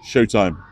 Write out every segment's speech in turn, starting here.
Showtime.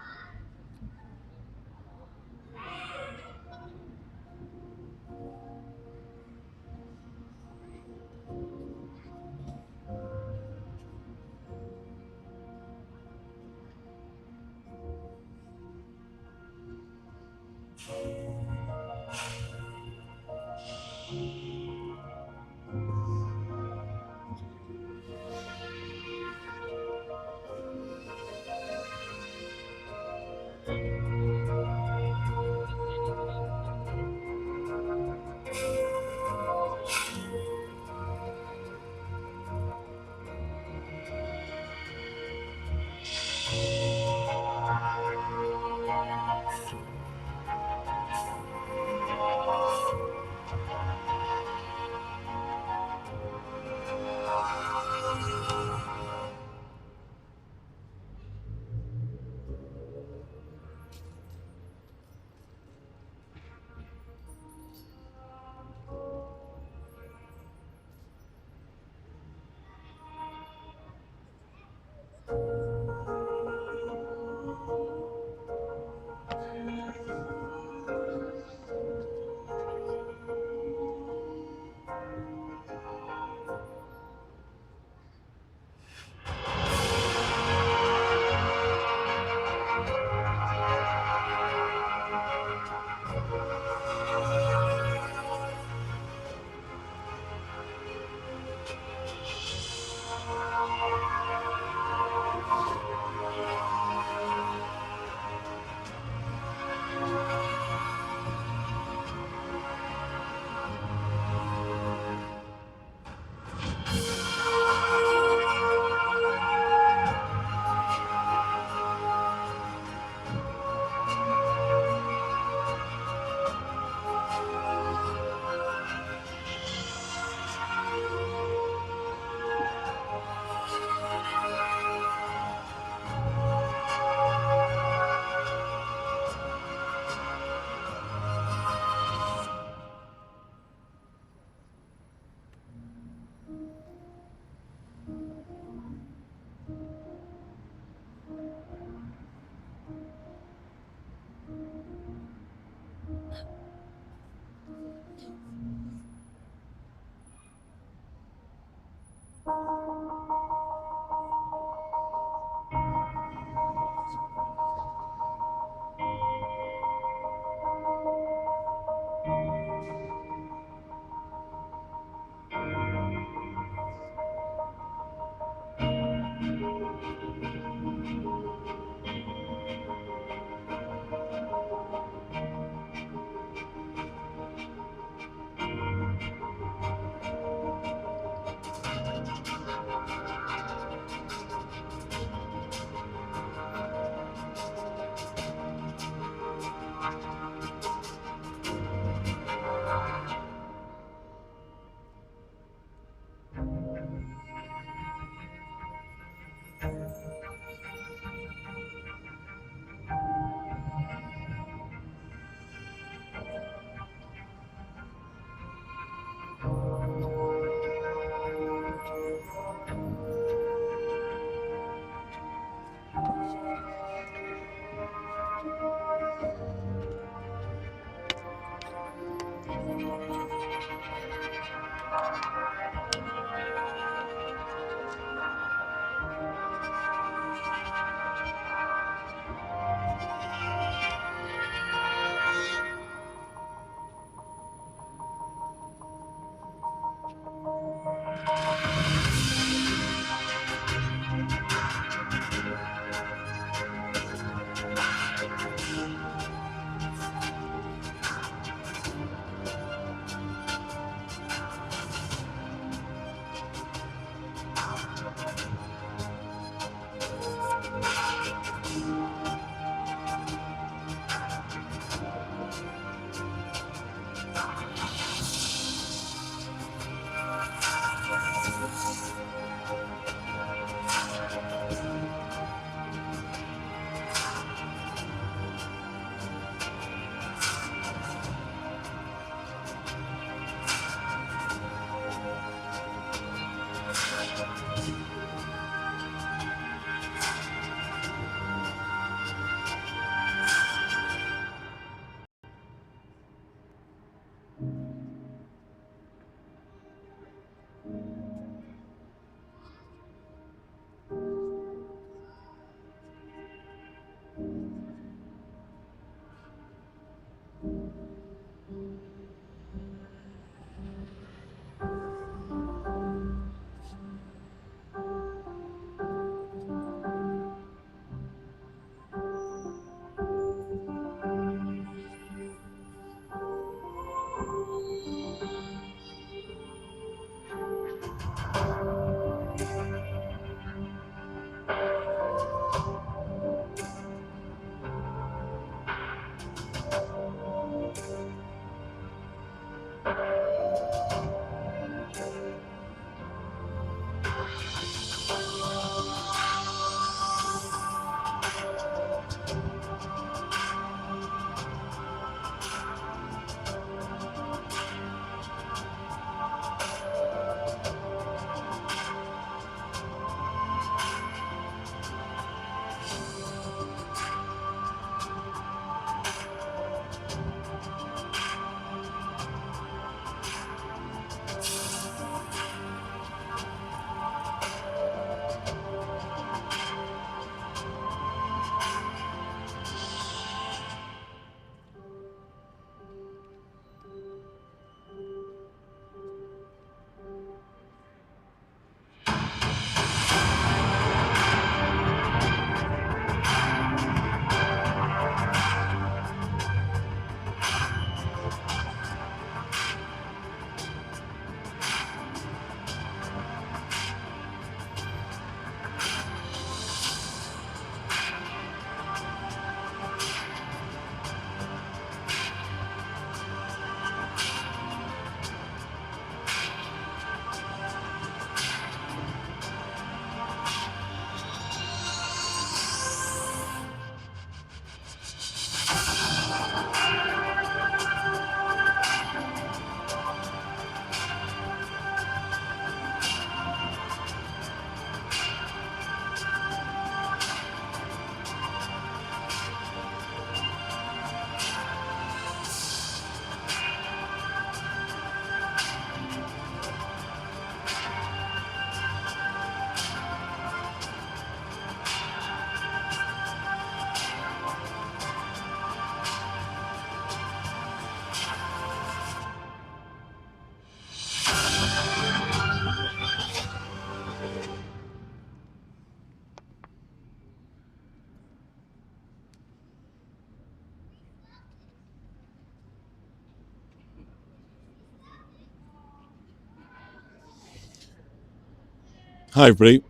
Hi everybody,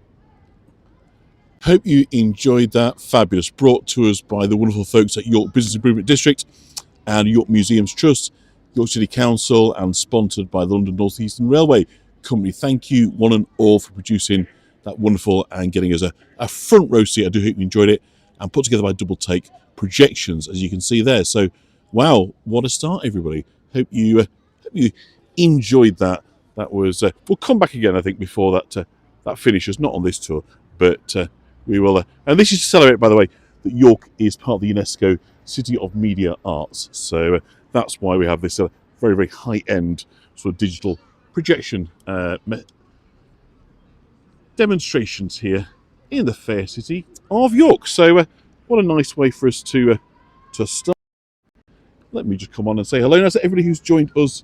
hope you enjoyed that. Fabulous, brought to us by the wonderful folks at York Business Improvement District and York Museums Trust, York City Council, and sponsored by the London North Eastern Railway Company. Thank you one and all for producing that wonderful and getting us a front row seat. I do hope you enjoyed it, and put together by Double Take projections, as you can see there. So wow, what a start everybody. Hope you enjoyed that. That was we'll come back again, I think, before that finishes, not on this tour, but we will. And this is to celebrate, by the way, that York is part of the UNESCO City of Media Arts. So that's why we have this very, very high-end sort of digital projection demonstrations here in the fair city of York. So what a nice way for us to start. Let me just come on and say hello now to everybody who's joined us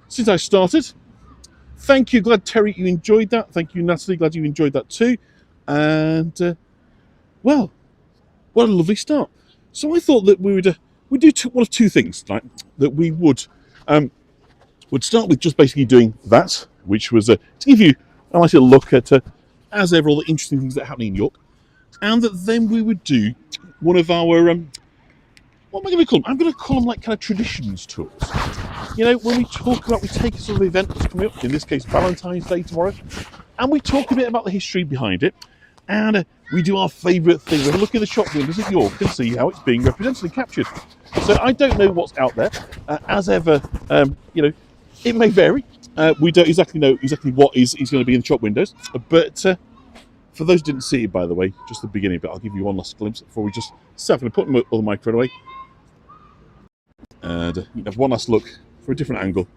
since I started. Thank you. Glad, Terry, you enjoyed that. Thank you, Natalie. Glad you enjoyed that too. And, well, what a lovely start. So I thought that we'd do one of two things tonight. That we would start with just basically doing that, which was to give you a nice little look at, as ever, all the interesting things that are happening in York. And that then we would do one of our, what am I going to call them? I'm going to call them like kind of traditions tours. You know, when we take a sort of event that's coming up, in this case Valentine's Day tomorrow, and we talk a bit about the history behind it, and we do our favourite thing. We look in the shop windows at York and see how it's being represented and captured. So I don't know what's out there. As ever, you know, it may vary. We don't exactly know what is going to be in the shop windows, but for those who didn't see it, by the way, just the beginning, but I'll give you one last glimpse before we just start. I'm going to put the microphone away. And you can have one last look for a different angle.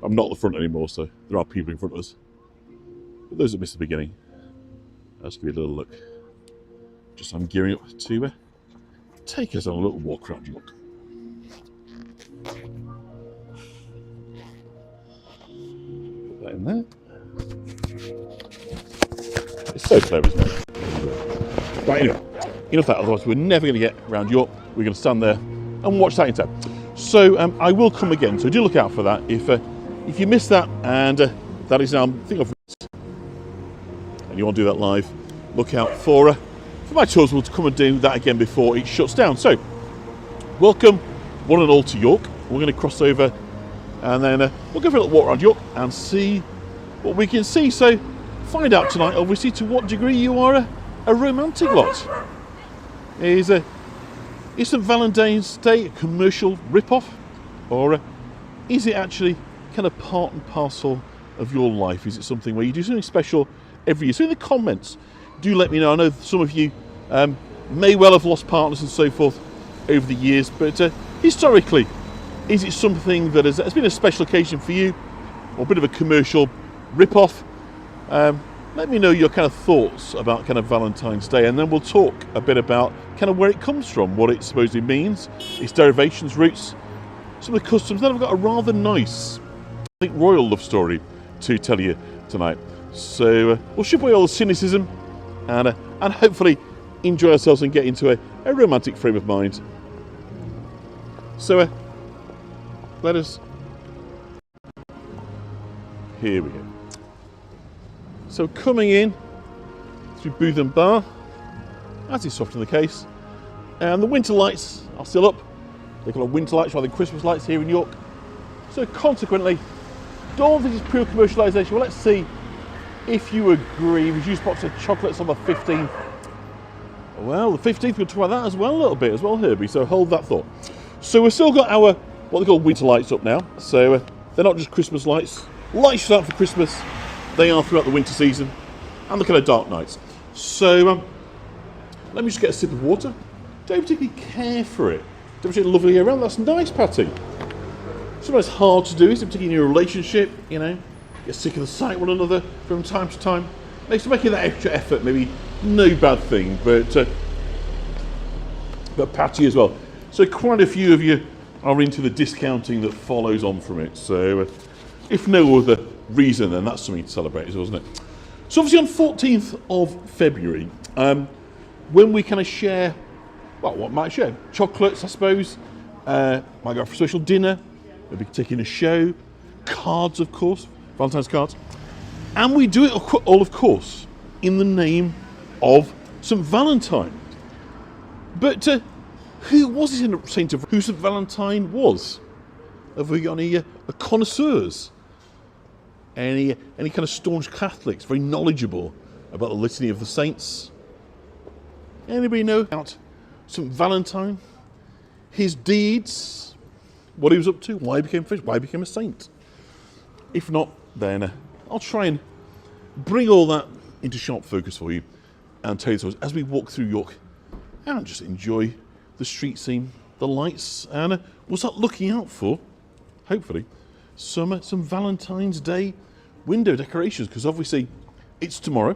I'm not at the front anymore, so there are people in front of us. But those that missed the beginning, I'll just give you a little look. Just I'm gearing up to take us on a little walk around York. Put that in there. It's so clever, isn't it? Right, anyway, enough of that, otherwise we're never going to get around York. We're going to stand there and watch that instead. So I will come again, so do look out for that. If you missed that, and that is now, I think I've and you want to do that live, look out for my tours. We'll come and do that again before it shuts down. So, welcome one and all to York. We're going to cross over, and then we'll go for a little walk around York and see what we can see. So, find out tonight, obviously, to what degree you are a romantic lot. Is St. Valentine's Day a commercial rip-off, or is it actually kind of part and parcel of your life? Is it something where you do something special every year? So in the comments, do let me know. I know some of you may well have lost partners and so forth over the years, but historically, is it something that has been a special occasion for you, or a bit of a commercial rip-off? Let me know your kind of thoughts about kind of Valentine's Day, and then we'll talk a bit about kind of where it comes from, what it supposedly means, its derivations, roots, some of the customs. Then I've got a rather nice, I think, royal love story to tell you tonight. So we'll ship away all the cynicism and hopefully enjoy ourselves and get into a romantic frame of mind. So let us. Here we go. So coming in through Booth and Bar, as is often the case, and the winter lights are still up. They call them winter lights rather than Christmas lights here in York. So consequently, don't think it's pure commercialisation. Well, let's see if you agree. Reduced box of chocolates on the 15th. Well, the 15th, we'll talk about that as well a little bit as well, Herbie, so hold that thought. So we've still got our, what they call winter lights up now. So they're not just Christmas lights. Lights out for Christmas. They are throughout the winter season and the kind of dark nights. So let me just get a sip of water. Don't particularly care for it. Don't particularly love it around. That's nice, Patty. Sometimes hard to do, isn't it? Particularly in your relationship, you know. Get sick of the sight of one another from time to time. Makes making that extra effort maybe no bad thing, but Patty as well. So quite a few of you are into the discounting that follows on from it. So if no other reason, then that's something to celebrate, isn't it? So obviously on 14th of February, when we kind of share, well, what might share? Chocolates, I suppose. Might go for a special dinner. Maybe taking a show. Cards, of course. Valentine's cards. And we do it all, of course, in the name of St. Valentine. But who was it, Saint of who St. Valentine was? Have we got any connoisseurs? Any kind of staunch Catholics, very knowledgeable about the litany of the saints? Anybody know about St. Valentine? His deeds? What he was up to? Why he became famous? Why he became a saint? If not, then I'll try and bring all that into sharp focus for you and tell you stories as we walk through York and just enjoy the street scene, the lights, and we'll start looking out for, hopefully, some Valentine's Day window decorations, because obviously it's tomorrow.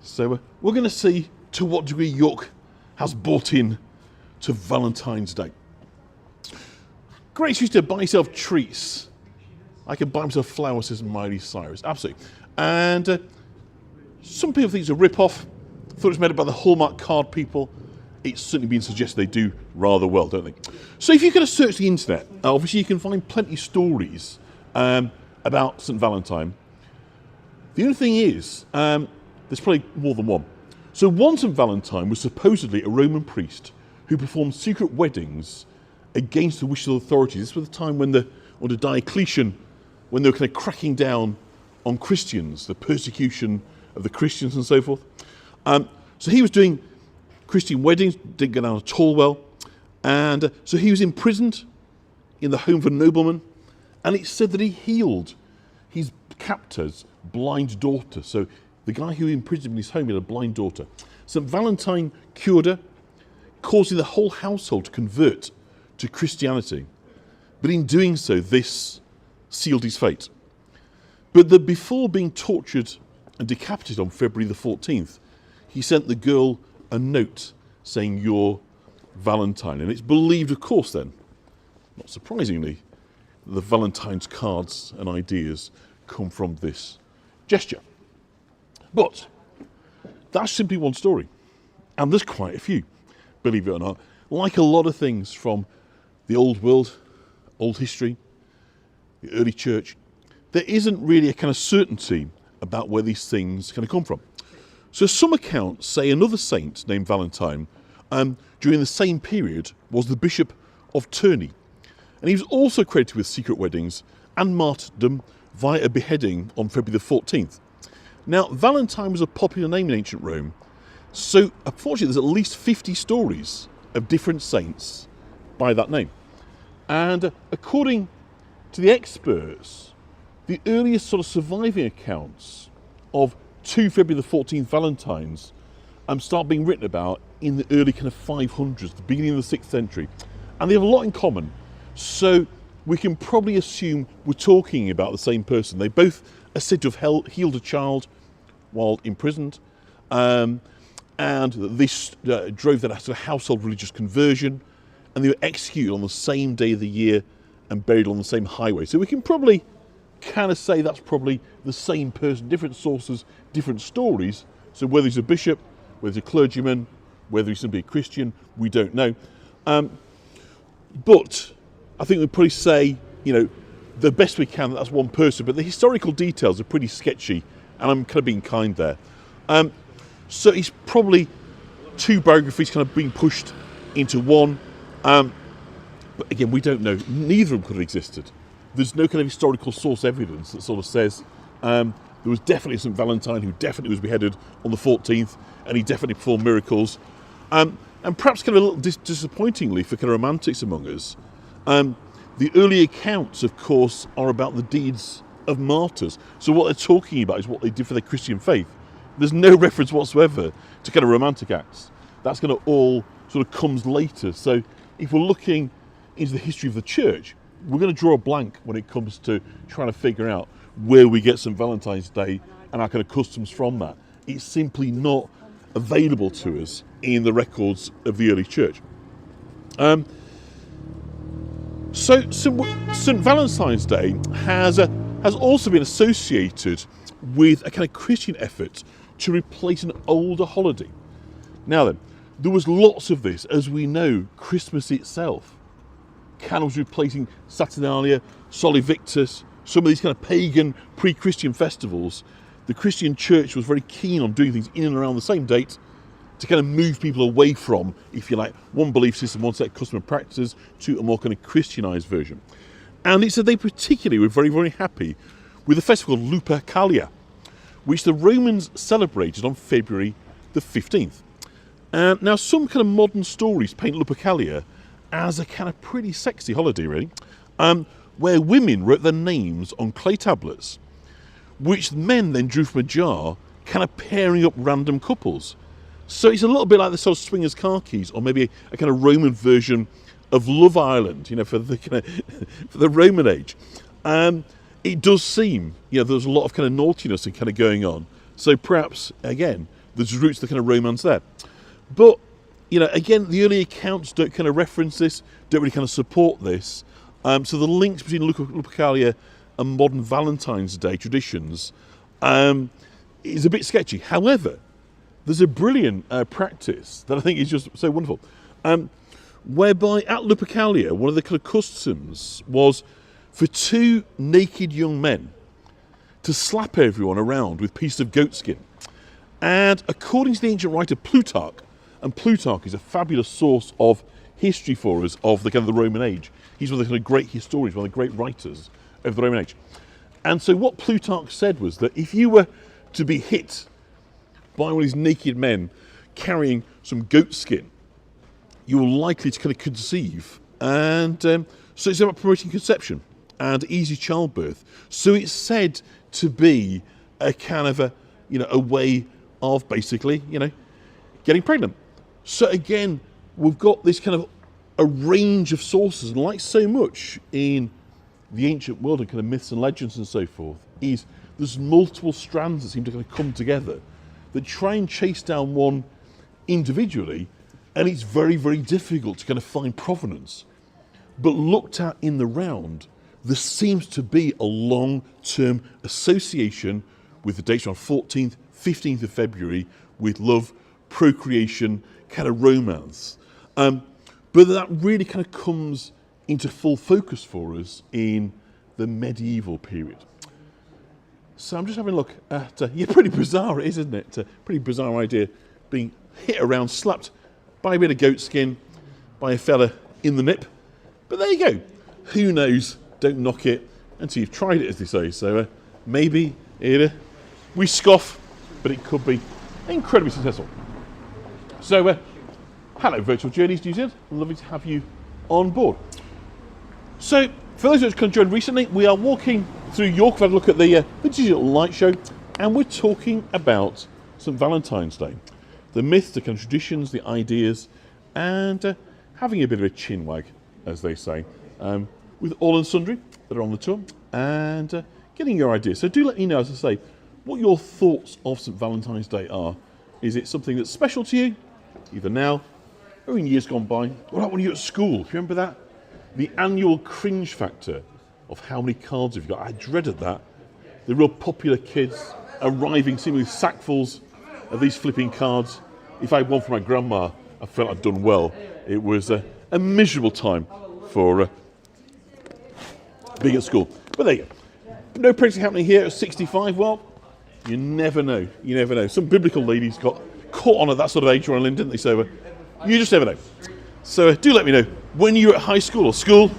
So we're going to see to what degree York has bought in to Valentine's Day. Great excuse to buy yourself treats. I can buy myself flowers, says Miley Cyrus. Absolutely. And some people think it's a rip-off. Thought it was made up by the Hallmark card people. It's certainly been suggested they do rather well, don't they? So if you kind of search the internet, obviously you can find plenty of stories about St. Valentine. The only thing is, there's probably more than one. So one St. Valentine was supposedly a Roman priest who performed secret weddings against the wishes of authorities. This was the time when under Diocletian, when they were kind of cracking down on Christians, the persecution of the Christians and so forth. So he was doing Christian weddings, didn't go down at all well. And so he was imprisoned in the home of a nobleman. And it said that he healed his captor's blind daughter. So the guy who imprisoned him in his home had a blind daughter. St. Valentine cured her, causing the whole household to convert to Christianity. But in doing so, this sealed his fate. But before being tortured and decapitated on February the 14th, he sent the girl a note saying, "You're Valentine." And it's believed, of course, then, not surprisingly, that the Valentine's cards and ideas come from this gesture. But that's simply one story. And there's quite a few, believe it or not. Like a lot of things from the old world, old history, the early church, there isn't really a kind of certainty about where these things kind of come from. So some accounts say another saint named Valentine during the same period was the Bishop of Terni. And he was also credited with secret weddings and martyrdom via a beheading on February the 14th. Now, Valentine was a popular name in ancient Rome, so unfortunately there's at least 50 stories of different saints by that name. And according to the experts, the earliest sort of surviving accounts of 2 February the 14th Valentines start being written about in the early kind of 500s, the beginning of the 6th century. And they have a lot in common. So we can probably assume we're talking about the same person. They both are said to have healed a child while imprisoned. And this drove that to a household religious conversion. And they were executed on the same day of the year and buried on the same highway. So we can probably kind of say that's probably the same person, different sources, different stories. So whether he's a bishop, whether he's a clergyman, whether he's simply a Christian, we don't know. But I think we'd probably say, the best we can, that's one person, but the historical details are pretty sketchy, and I'm kind of being kind there. So it's probably two biographies kind of being pushed into one. But again, we don't know. Neither of them could have existed. There's no kind of historical source evidence that sort of says there was definitely St. Valentine who definitely was beheaded on the 14th, and he definitely performed miracles. And perhaps kind of a little disappointingly for kind of romantics among us, the early accounts, of course, are about the deeds of martyrs. So what they're talking about is what they did for their Christian faith. There's no reference whatsoever to kind of romantic acts. That's kind of all sort of comes later. So if we're looking into the history of the church, we're going to draw a blank when it comes to trying to figure out where we get St. Valentine's Day and our kind of customs from that. It's simply not available to us in the records of the early church. So St. Valentine's Day has also been associated with a kind of Christian effort to replace an older holiday. Now then, there was lots of this. As we know, Christmas itself kind of was replacing Saturnalia, Soli Victus, some of these kind of pagan pre-Christian festivals the Christian church was very keen on doing things in and around the same date to kind of move people away from, if you like, one belief system, one set of custom and practices, to a more kind of Christianized version. And it said they particularly were very, very happy with the festival called Lupercalia, which the Romans celebrated on February the 15th. Now, some kind of modern stories paint Lupercalia as a kind of pretty sexy holiday, really, where women wrote their names on clay tablets, which men then drew from a jar, kind of pairing up random couples. So it's a little bit like the sort of swingers' car keys, or maybe a kind of Roman version of Love Island, you know, for the kind of, for the Roman age. It does seem, you know, there's a lot of kind of naughtiness and kind of going on. So perhaps, again, there's roots to the kind of romance there. But, you know, again, the early accounts don't kind of reference this, don't really kind of support this. So the links between Lupercalia and modern Valentine's Day traditions is a bit sketchy. However, there's a brilliant practice that I think is just so wonderful, whereby at Lupercalia, one of the kind of customs was for two naked young men to slap everyone around with pieces of goat skin. And according to the ancient writer Plutarch, and Plutarch is a fabulous source of history for us of the kind of the Roman age. He's one of the kind of great historians, one of the great writers of the Roman age. And so what Plutarch said was that if you were to be hit by one of these naked men carrying some goat skin, you were likely to kind of conceive. And so it's about promoting conception and easy childbirth. So it's said to be a kind of a way of basically, getting pregnant. So again, we've got this kind of a range of sources, and like so much in the ancient world and kind of myths and legends and so forth, is there's multiple strands that seem to kind of come together that try and chase down one individually, and it's very, very difficult to kind of find provenance. But looked at in the round, there seems to be a long-term association with the dates on 14th, 15th of February with love, procreation, kind of romance. But that really kind of comes into full focus for us in the medieval period. So I'm just having a look at, pretty bizarre it is, isn't it? A pretty bizarre idea, being hit around, slapped by a bit of goat skin by a fella in the nip. But there you go. Who knows? Don't knock it until you've tried it, as they say. So maybe we scoff, but it could be incredibly successful. So hello, Virtual Journeys New Zealand. Lovely to have you on board. So for those who have joined recently, we are walking through York. We've had a look at the Digital Light Show, and we're talking about St. Valentine's Day. The myths, the kind of traditions, the ideas, and having a bit of a chin wag, as they say, with all and sundry that are on the tour, and getting your ideas. So do let me know, as I say, what your thoughts of St. Valentine's Day are. Is it something that's special to you, either now or in years gone by? What about when you were at school? Do you remember that? The annual cringe factor of how many cards have you got? I dreaded that. The real popular kids arriving seemingly with sackfuls of these flipping cards. If I had one for my grandma, I felt I'd done well. It was a miserable time for being at school. But there you go. No printing happening here at 65. Well, you never know. You never know. Some biblical ladies got caught on at that sort of age, Ron, didn't they? So you just never know. So do let me know. When you were at high school or school,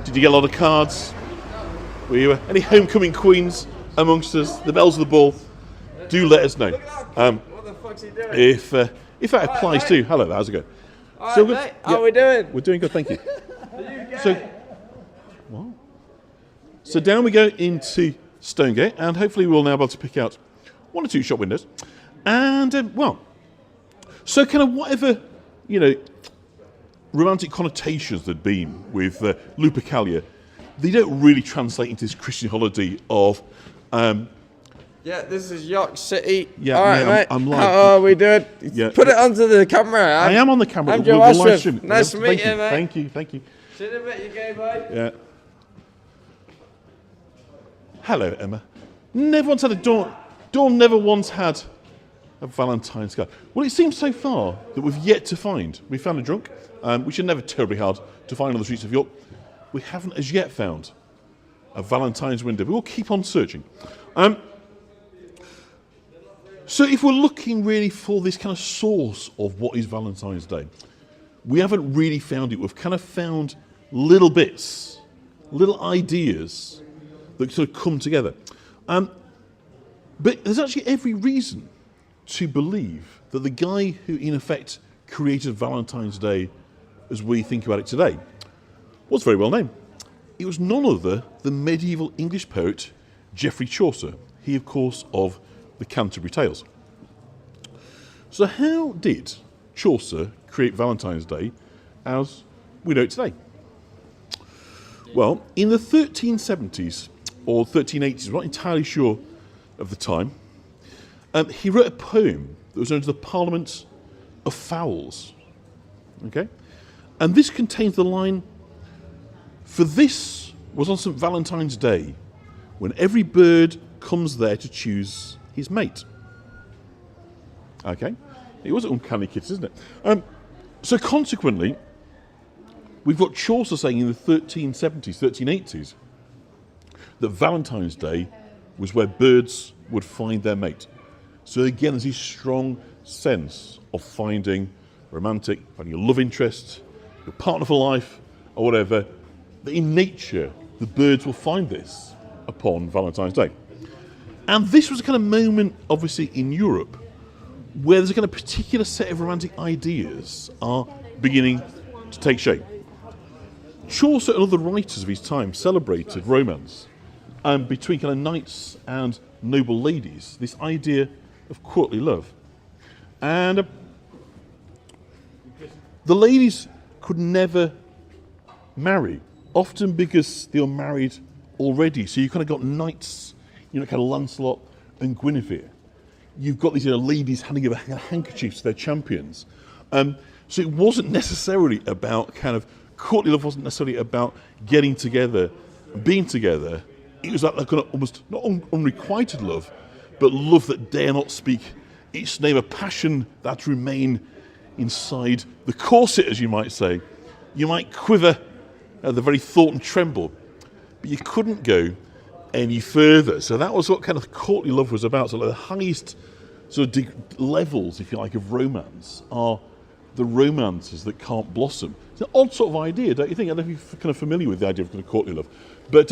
did you get a lot of cards? Were you any homecoming queens amongst us? The bells of the ball? Do let us know. What the fuck's he doing? If that applies to, hello, how's it going? All right, mate. How are we doing? We're doing good, thank you. So down we go into Stonegate, and hopefully we'll now be able to pick out one or two shop windows. And, so kind of whatever, romantic connotations there'd been with Lupercalia, they don't really translate into this Christian holiday of... yeah, this is York City. Yeah, all right, mate. I'm live. How are we doing? Yeah. Put it onto the camera. I am on the camera. I'm Joe live Ashworth. streaming. Nice to meet you, mate. Thank you. See you in a bit, you gay boy. Yeah. Hello, Emma. Never once had a Dawn never once had a Valentine's card. Well, it seems so far that we've yet to find. We found a drunk, which are never terribly hard to find on the streets of York. We haven't as yet found a Valentine's window. We will keep on searching. So if we're looking really for this kind of source of what is Valentine's Day, we haven't really found it. We've kind of found little bits, little ideas that sort of come together. But there's actually every reason to believe that the guy who in effect created Valentine's Day as we think about it today was very well known. It was none other than medieval English poet Geoffrey Chaucer, he of course of the Canterbury Tales. So how did Chaucer create Valentine's Day as we know it today? Well, in the 1370s or 1380s, I'm not entirely sure of the time, he wrote a poem that was known as the Parliament of Fowls. Okay? And this contains the line, "For this was on St. Valentine's Day, when every bird comes there to choose his mate." Okay? It was uncanny kids, isn't it? So consequently, we've got Chaucer saying in the 1370s, 1380s, that Valentine's Day was where birds would find their mate. So again, there's this strong sense of finding romantic, finding your love interest, your partner for life, or whatever, that in nature, the birds will find this upon Valentine's Day. And this was a kind of moment, obviously, in Europe, where there's a kind of particular set of romantic ideas are beginning to take shape. Chaucer and other writers of his time celebrated romance between kind of knights and noble ladies, this idea of courtly love. And the ladies could never marry, often because they were married already. So you kind of got knights, kind of Lancelot and Guinevere. You've got these ladies handing over handkerchiefs to their champions. So it wasn't necessarily about kind of courtly love, wasn't necessarily about getting together, being together. It was like kind of almost not unrequited love, but love that dare not speak its name, a passion that remain inside the corset, as you might say. You might quiver at the very thought and tremble, but you couldn't go any further. So that was what kind of courtly love was about. So like the highest sort of levels, if you like, of romance are the romances that can't blossom. It's an odd sort of idea, don't you think? I don't know if you're kind of familiar with the idea of kind of courtly love, but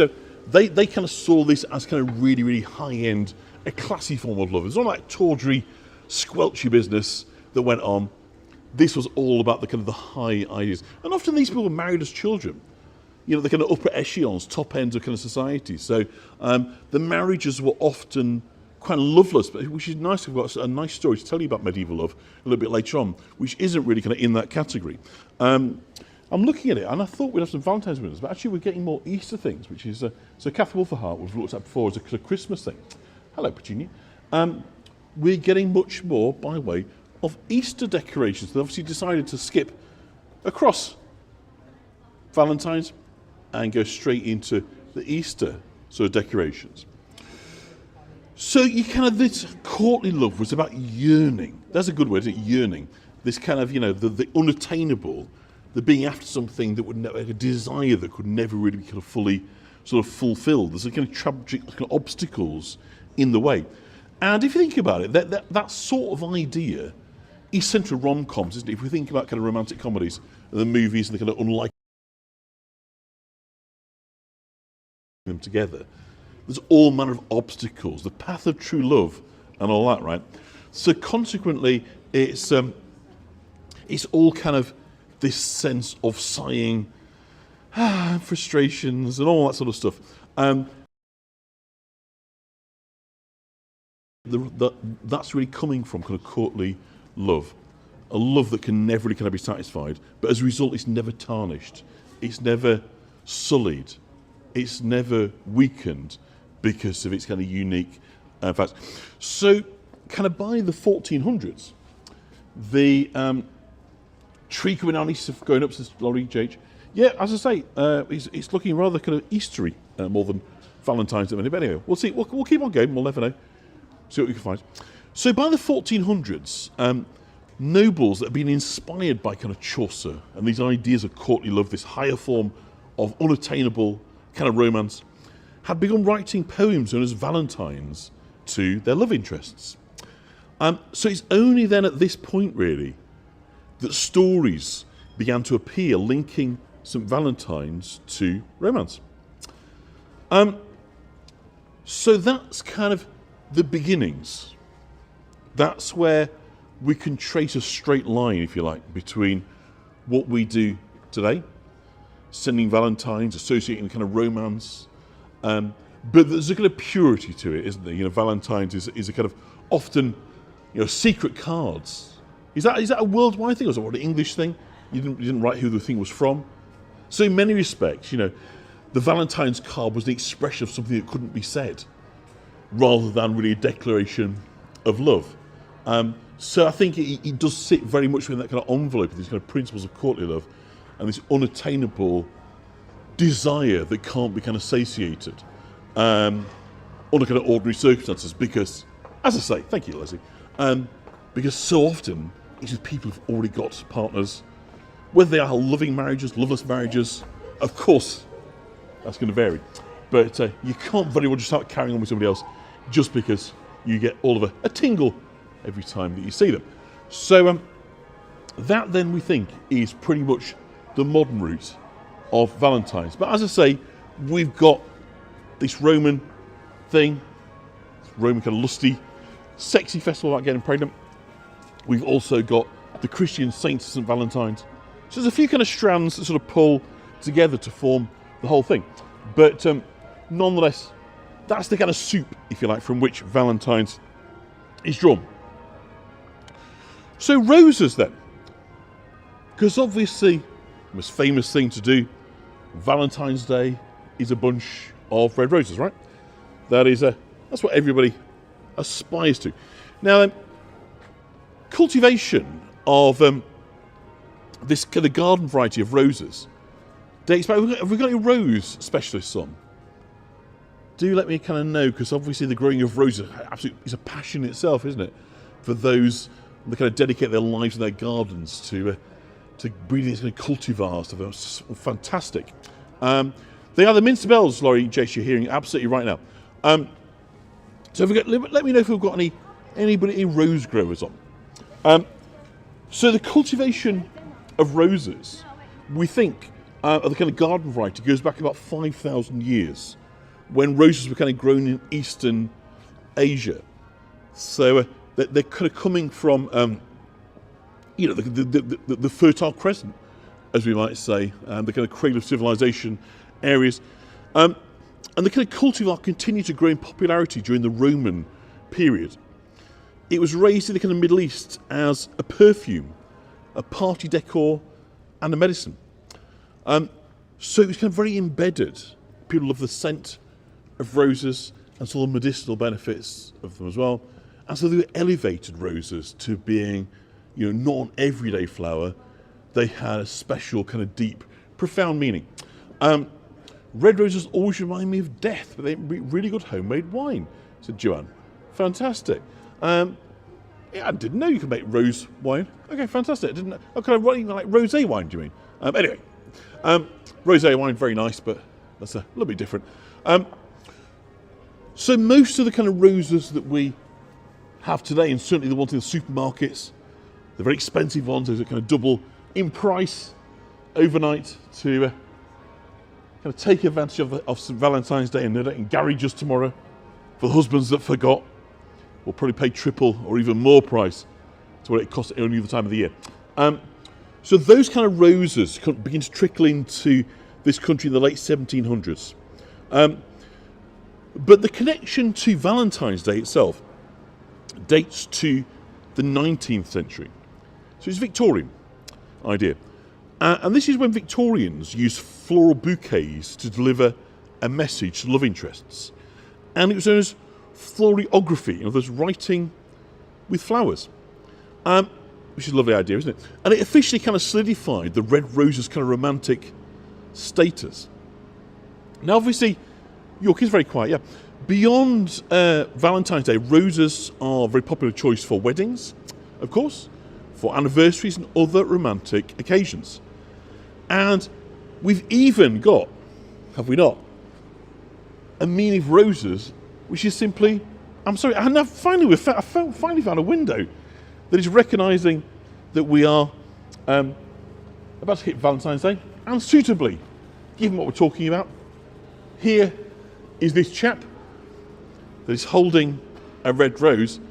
they kind of saw this as kind of really, really high-end, a classy form of love. It's not like tawdry, squelchy business that went on. This was all about the kind of the high ideas. And often these people were married as children. The kind of upper echelons, top ends of kind of society. So the marriages were often quite loveless, but which is nice. We've got a nice story to tell you about medieval love a little bit later on, which isn't really kind of in that category. I'm looking at it, and I thought we'd have some Valentine's winners, but actually we're getting more Easter things, which is, so Catherine Wolferhart we've looked at before as a Christmas thing. Hello, Petunia. We're getting much more by way of Easter decorations. They obviously decided to skip across Valentine's and go straight into the Easter sort of decorations. So you kind of, this courtly love was about yearning. That's a good word, isn't it? Yearning. This kind of, the unattainable, the being after something that would never, a desire that could never really be kind of fully sort of fulfilled. There's a kind of tragic kind of obstacles in the way. And if you think about it, that sort of idea is central rom-coms, isn't it? If we think about kind of romantic comedies, the movies and the kind of unlikely them together, there's all manner of obstacles, the path of true love and all that, right? So consequently, it's all kind of this sense of sighing, frustrations and all that sort of stuff. That's really coming from kind of courtly love, a love that can never really kind of be satisfied, but as a result, it's never tarnished, it's never sullied, it's never weakened because of its kind of unique facts. So, kind of by the 1400s, the tree coming down east of going up to Laurie JH. Yeah, as I say, it's looking rather kind of Eastery more than Valentine's Day. But anyway, we'll see. We'll keep on going. We'll never know. See what we can find. So by the 1400s, nobles that had been inspired by kind of Chaucer and these ideas of courtly love, this higher form of unattainable kind of romance, had begun writing poems known as valentines to their love interests. So it's only then at this point, really, that stories began to appear linking St. Valentine's to romance. So that's kind of the beginnings. That's where we can trace a straight line, if you like, between what we do today, sending Valentines, associating kind of romance, but there's a kind of purity to it, isn't there? You know, Valentine's is a kind of often, you know, secret cards. Is that a worldwide thing, or is it an English thing? You didn't write who the thing was from. So in many respects, you know, the Valentine's card was the expression of something that couldn't be said, rather than really a declaration of love. So I think it does sit very much within that kind of envelope of these kind of principles of courtly love and this unattainable desire that can't be kind of satiated under kind of ordinary circumstances, because, as I say, thank you, Leslie, because so often it's with people who've already got partners, whether they are loving marriages, loveless marriages. Of course, that's going to vary, but you can't very well just start carrying on with somebody else just because you get all of a tingle every time that you see them. So that then, we think, is pretty much the modern route of Valentine's. But as I say, we've got this Roman thing, Roman kind of lusty, sexy festival about getting pregnant. We've also got the Christian saints of St. Valentine's. So there's a few kind of strands that sort of pull together to form the whole thing. But nonetheless, that's the kind of soup, if you like, from which Valentine's is drawn. So roses then, because obviously the most famous thing to do Valentine's Day is a bunch of red roses, right? That's what everybody aspires to. Now, cultivation of this kind of garden variety of roses dates back. Have we got any rose specialists on? Do let me kind of know, because obviously the growing of roses is a passion in itself, isn't it? For those that kind of dedicate their lives and their gardens to breeding these kind of cultivars. Stuff. It's fantastic. They are the Minster Bells, Laurie and Jace, you're hearing absolutely right now. So let me know if we've got any rose growers on. So the cultivation of roses, we think, of the kind of garden variety, goes back about 5,000 years, when roses were kind of grown in Eastern Asia. So they're kind of coming from, the Fertile Crescent, as we might say, the kind of cradle of civilization areas. And the kind of cultivar continued to grow in popularity during the Roman period. It was raised in the kind of Middle East as a perfume, a party decor, and a medicine. So it was kind of very embedded. People love the scent of roses and saw the medicinal benefits of them as well. And so they were elevated roses to being, not an everyday flower. They had a special kind of deep, profound meaning. Red roses always remind me of death, but they're really good homemade wine, said Joanne. Fantastic. I didn't know you could make rose wine. Okay, fantastic. I didn't know. Oh, kind of like rosé wine, do you mean? Anyway, rosé wine, very nice, but that's a little bit different. So most of the kind of roses that we have today, and certainly the ones in the supermarkets, the very expensive ones, those that kind of double in price overnight to kind of take advantage of St. Valentine's Day and no doubt in garages tomorrow for the husbands that forgot, will probably pay triple or even more price to what it costs at any other time of the year. So those kind of roses begin to trickle into this country in the late 1700s. But the connection to Valentine's Day itself dates to the 19th century. So it's a Victorian idea. And this is when Victorians used floral bouquets to deliver a message to love interests. And it was known as florography, in other words, writing with flowers. Which is a lovely idea, isn't it? And it officially kind of solidified the red rose's kind of romantic status. Now, obviously, your kid's very quiet, yeah. Beyond Valentine's Day, roses are a very popular choice for weddings, of course, for anniversaries and other romantic occasions. And we've even got, have we not, a meaning of roses, which is simply I'm sorry, and finally I finally found a window that is recognising that we are about to hit Valentine's Day, and suitably, given what we're talking about. Here is this chap that is holding a red rose,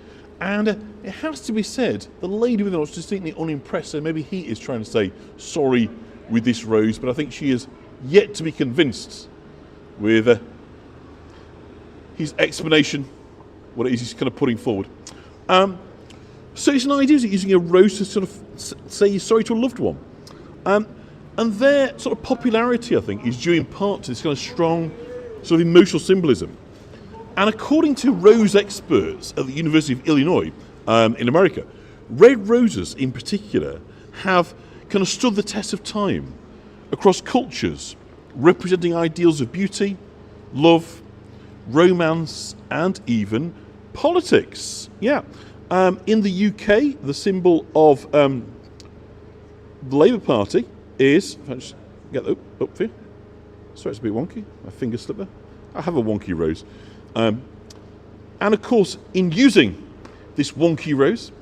and it has to be said, the lady with it was distinctly unimpressed, so maybe he is trying to say sorry with this rose, but I think she is yet to be convinced with his explanation, what it is he's kind of putting forward. So it's an idea, is it using a rose to sort of say you're sorry to a loved one? And their sort of popularity, I think, is due in part to this kind of strong sort of emotional symbolism. And according to rose experts at the University of Illinois in America, red roses in particular have kind of stood the test of time across cultures, representing ideals of beauty, love, romance, and even politics. Yeah. In the UK, the symbol of the Labour Party is, if I just get that up for you. Sorry, it's a bit wonky. My finger slipped there. I have a wonky rose. And of course, in using this wonky rose,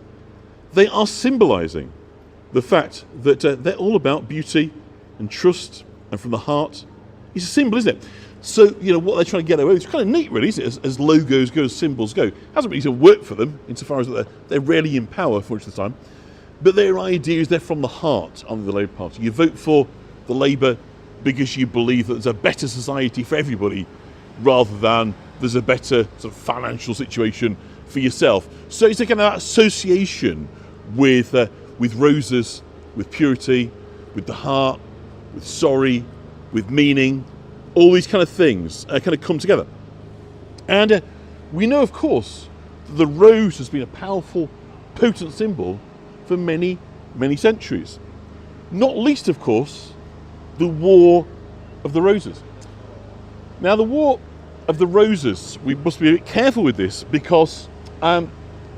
they are symbolising the fact that they're all about beauty and trust and from the heart. It's a symbol, isn't it? So, you know, what they're trying to get away with, it's kind of neat, really, isn't it? As logos go, as symbols go. It hasn't really worked for them, insofar as they're rarely in power for much of the time. But their idea is they're from the heart on the Labour Party. You vote for the Labour because you believe that there's a better society for everybody, rather than there's a better sort of financial situation for yourself. So it's a kind of association with roses, with purity, with the heart, with sorry, with meaning. All these kind of things kind of come together. And we know, of course, that the rose has been a powerful, potent symbol for many, many centuries. Not least, of course, the War of the Roses. Now, the War of the Roses, we must be a bit careful with this because, by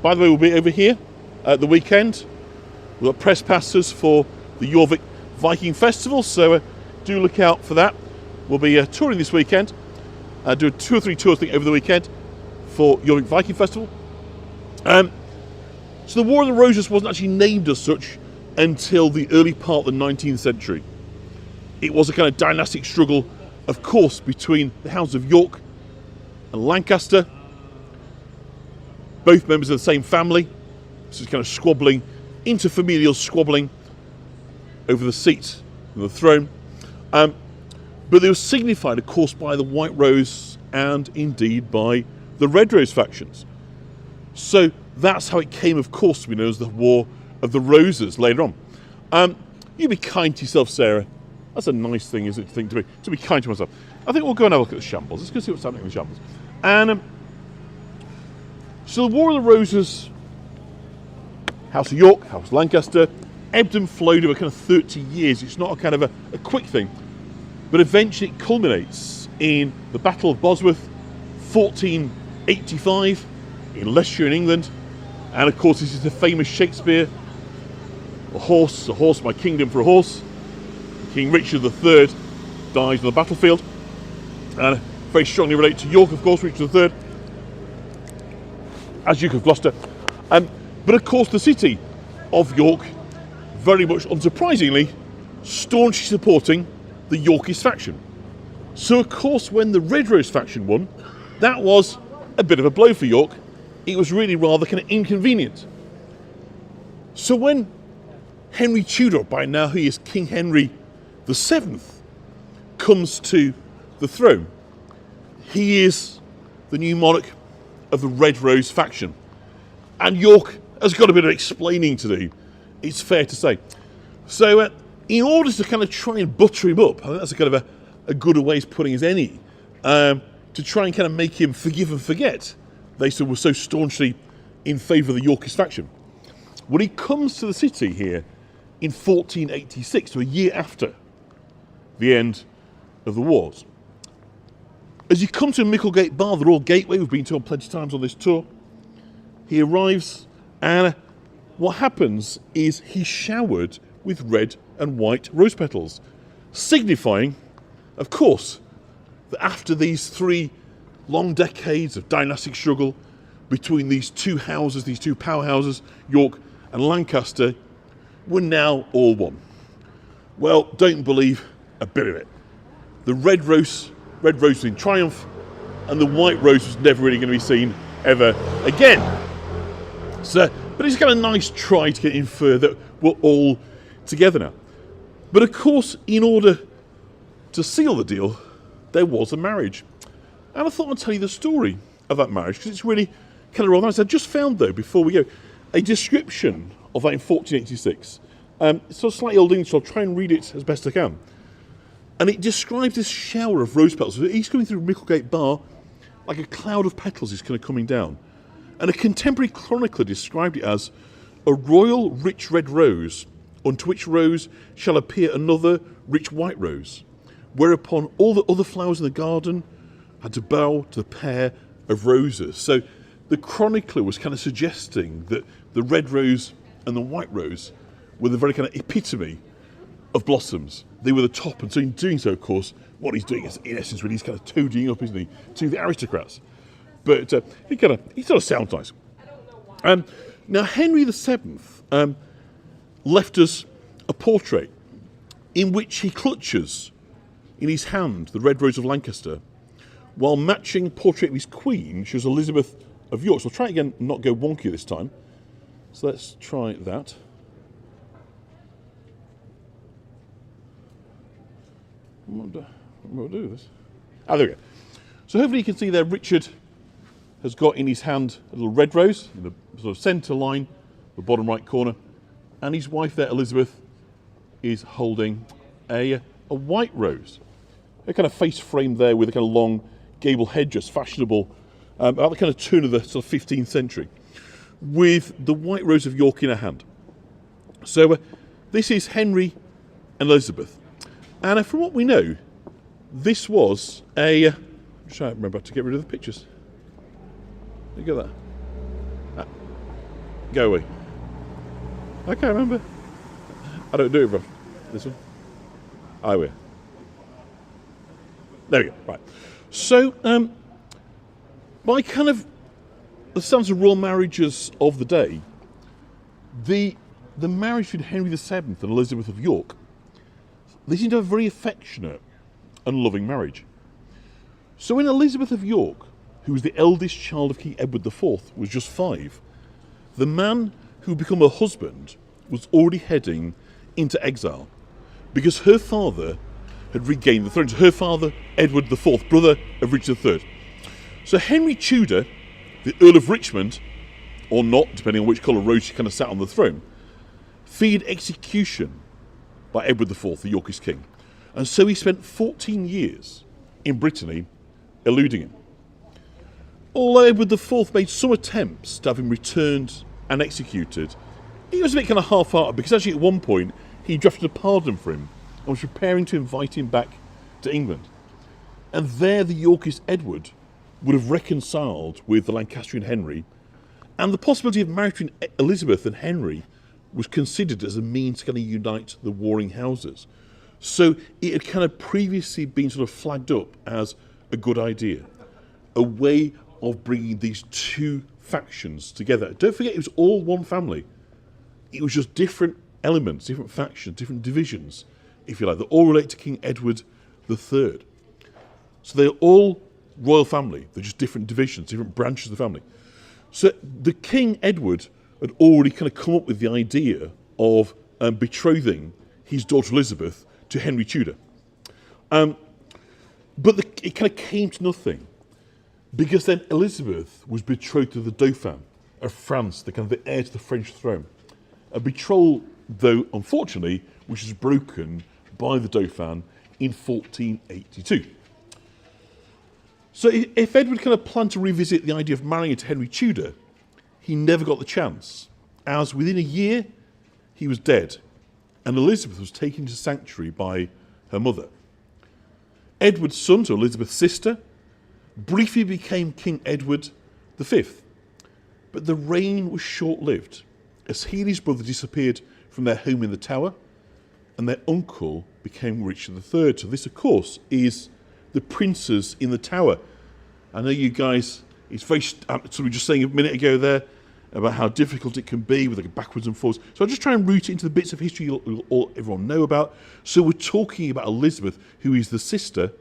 the way, we'll be over here at the weekend. We've got press passes for the Jorvik Viking Festival, so do look out for that. We'll be touring this weekend, do 2 or 3 tours over the weekend for Jorvik Viking Festival. So the War of the Roses wasn't actually named as such until the early part of the 19th century. It was a kind of dynastic struggle, of course, between the Houses of York and Lancaster, both members of the same family, so it's kind of squabbling, interfamilial squabbling over the seat and the throne. But they were signified, of course, by the White Rose and indeed by the Red Rose factions. So that's how it came, of course, to be known as the War of the Roses later on. You be kind to yourself, Sarah. That's a nice thing, isn't it, to be kind to myself. I think we'll go and have a look at the shambles. Let's go see what's happening with the shambles. And so the War of the Roses, House of York, House of Lancaster, ebbed and flowed over kind of 30 years. It's not a kind of a quick thing. But eventually it culminates in the Battle of Bosworth, 1485, in Leicestershire in England. And of course this is the famous Shakespeare, a horse, my kingdom for a horse. King Richard III dies on the battlefield. And very strongly related to York, of course, Richard III, as Duke of Gloucester. But of course the city of York, very much unsurprisingly, staunchly supporting the Yorkist faction. So of course when the Red Rose faction won, that was a bit of a blow for York. It was really rather kind of inconvenient. So when Henry Tudor, by now he is King Henry VII, comes to the throne, he is the new monarch of the Red Rose faction. And York has got a bit of explaining to do, it's fair to say. So in order to kind of try and butter him up, I think that's a kind of a good way of putting it as any, to try and kind of make him forgive and forget, they were so staunchly in favour of the Yorkist faction. When he comes to the city here in 1486, so a year after the end of the wars, as you come to Micklegate Bar, the Royal Gateway, we've been to plenty of times on this tour, he arrives and what happens is he's showered with red and white rose petals, signifying, of course, that after these 3 long decades of dynastic struggle, between these two houses, these two powerhouses, York and Lancaster, were now all one. Well, don't believe a bit of it. The red rose was in triumph, and the white rose was never really going to be seen ever again. So, but it's kind of nice try to get infer that we're all together now. But of course, in order to seal the deal, there was a marriage. And I thought I'd tell you the story of that marriage, because it's really kind of rather nice. I just found, though, before we go, a description of that in 1486. It's sort of slightly old English, so I'll try and read it as best I can. And it describes this shower of rose petals. He's coming through Micklegate Bar, like a cloud of petals is kind of coming down. And a contemporary chronicler described it as a royal rich red rose, unto which rose shall appear another rich white rose, whereupon all the other flowers in the garden had to bow to the pair of roses. So the chronicler was kind of suggesting that the red rose and the white rose were the very kind of epitome of blossoms. They were the top, and so in doing so, of course, what he's doing is, in essence, really, he's kind of toadying up, isn't he, to the aristocrats. But he sort of sounds nice. Now, Henry VII left us a portrait in which he clutches in his hand the red rose of Lancaster, while matching portrait of his queen, she was Elizabeth of York. So I'll try again and not go wonky this time. So let's try that. What do I do with this? Ah, there we go. So hopefully you can see there Richard has got in his hand a little red rose in the sort of centre line, the bottom right corner, and his wife there, Elizabeth, is holding a white rose. A kind of face frame there with a kind of long gable head, just fashionable, about the kind of turn of the sort of 15th century, with the white rose of York in her hand. So this is Henry and Elizabeth. And from what we know, this was a... I'm trying to remember to get rid of the pictures. Look at that. Go away. I can't remember. I don't do it, bro. This one. I will. There we go. Right. So, by kind of the standards of royal marriages of the day, the marriage between Henry VII and Elizabeth of York, they seem to have a very affectionate and loving marriage. So when Elizabeth of York, who was the eldest child of King Edward IV, was just 5, the man who would become her husband was already heading into exile because her father had regained the throne. So her father, Edward IV, brother of Richard III. So Henry Tudor, the Earl of Richmond, or not, depending on which colour rose she kind of sat on the throne, feared execution by Edward IV, the Yorkist king. And so he spent 14 years in Brittany eluding him. Although Edward IV made some attempts to have him returned and executed, he was a bit kind of half-hearted because actually at one point he drafted a pardon for him and was preparing to invite him back to England. And there the Yorkist Edward would have reconciled with the Lancastrian Henry, and the possibility of marriage between Elizabeth and Henry was considered as a means to kind of unite the warring houses. So it had kind of previously been sort of flagged up as a good idea, a way of bringing these two factions together. Don't forget, it was all one family. It was just different elements, different factions, different divisions, if you like, that all relate to King Edward III. So they're all royal family. They're just different divisions, different branches of the family. So the King Edward had already kind of come up with the idea of betrothing his daughter Elizabeth to Henry Tudor. But it kind of came to nothing because then Elizabeth was betrothed to the Dauphin of France, the kind of the heir to the French throne. A betrothal, though, unfortunately, which was broken by the Dauphin in 1482. So if Edward kind of planned to revisit the idea of marrying to Henry Tudor, he never got the chance, as within a year he was dead and Elizabeth was taken to sanctuary by her mother. Edward's son, so Elizabeth's sister, briefly became King Edward V, but the reign was short-lived as he and his brother disappeared from their home in the Tower and their uncle became Richard III. So this, of course, is the princes in the Tower. I know you guys It's very, so we were just saying a minute ago there about how difficult it can be with like backwards and forwards. So I'll just try and root it into the bits of history everyone know about. So we're talking about Elizabeth, who is the sister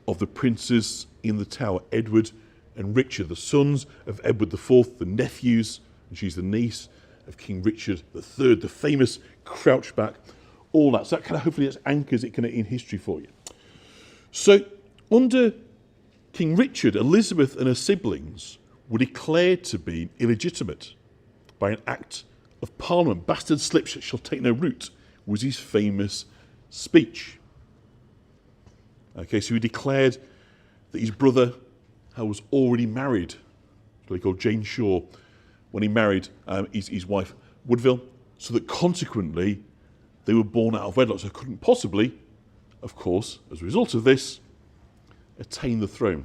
of the princes in the Tower, Edward and Richard, the sons of Edward IV, the nephews, and she's the niece of King Richard III, the famous crouchback, all that. So that kind of hopefully that's anchors it kind of in history for you. So under King Richard, Elizabeth and her siblings were declared to be illegitimate by an act of Parliament. Bastard slips shall take no root was his famous speech. Okay, so he declared that his brother was already married, what he called Jane Shaw, when he married his wife Woodville, so that consequently they were born out of wedlock, so couldn't possibly, of course, as a result of this, attain the throne.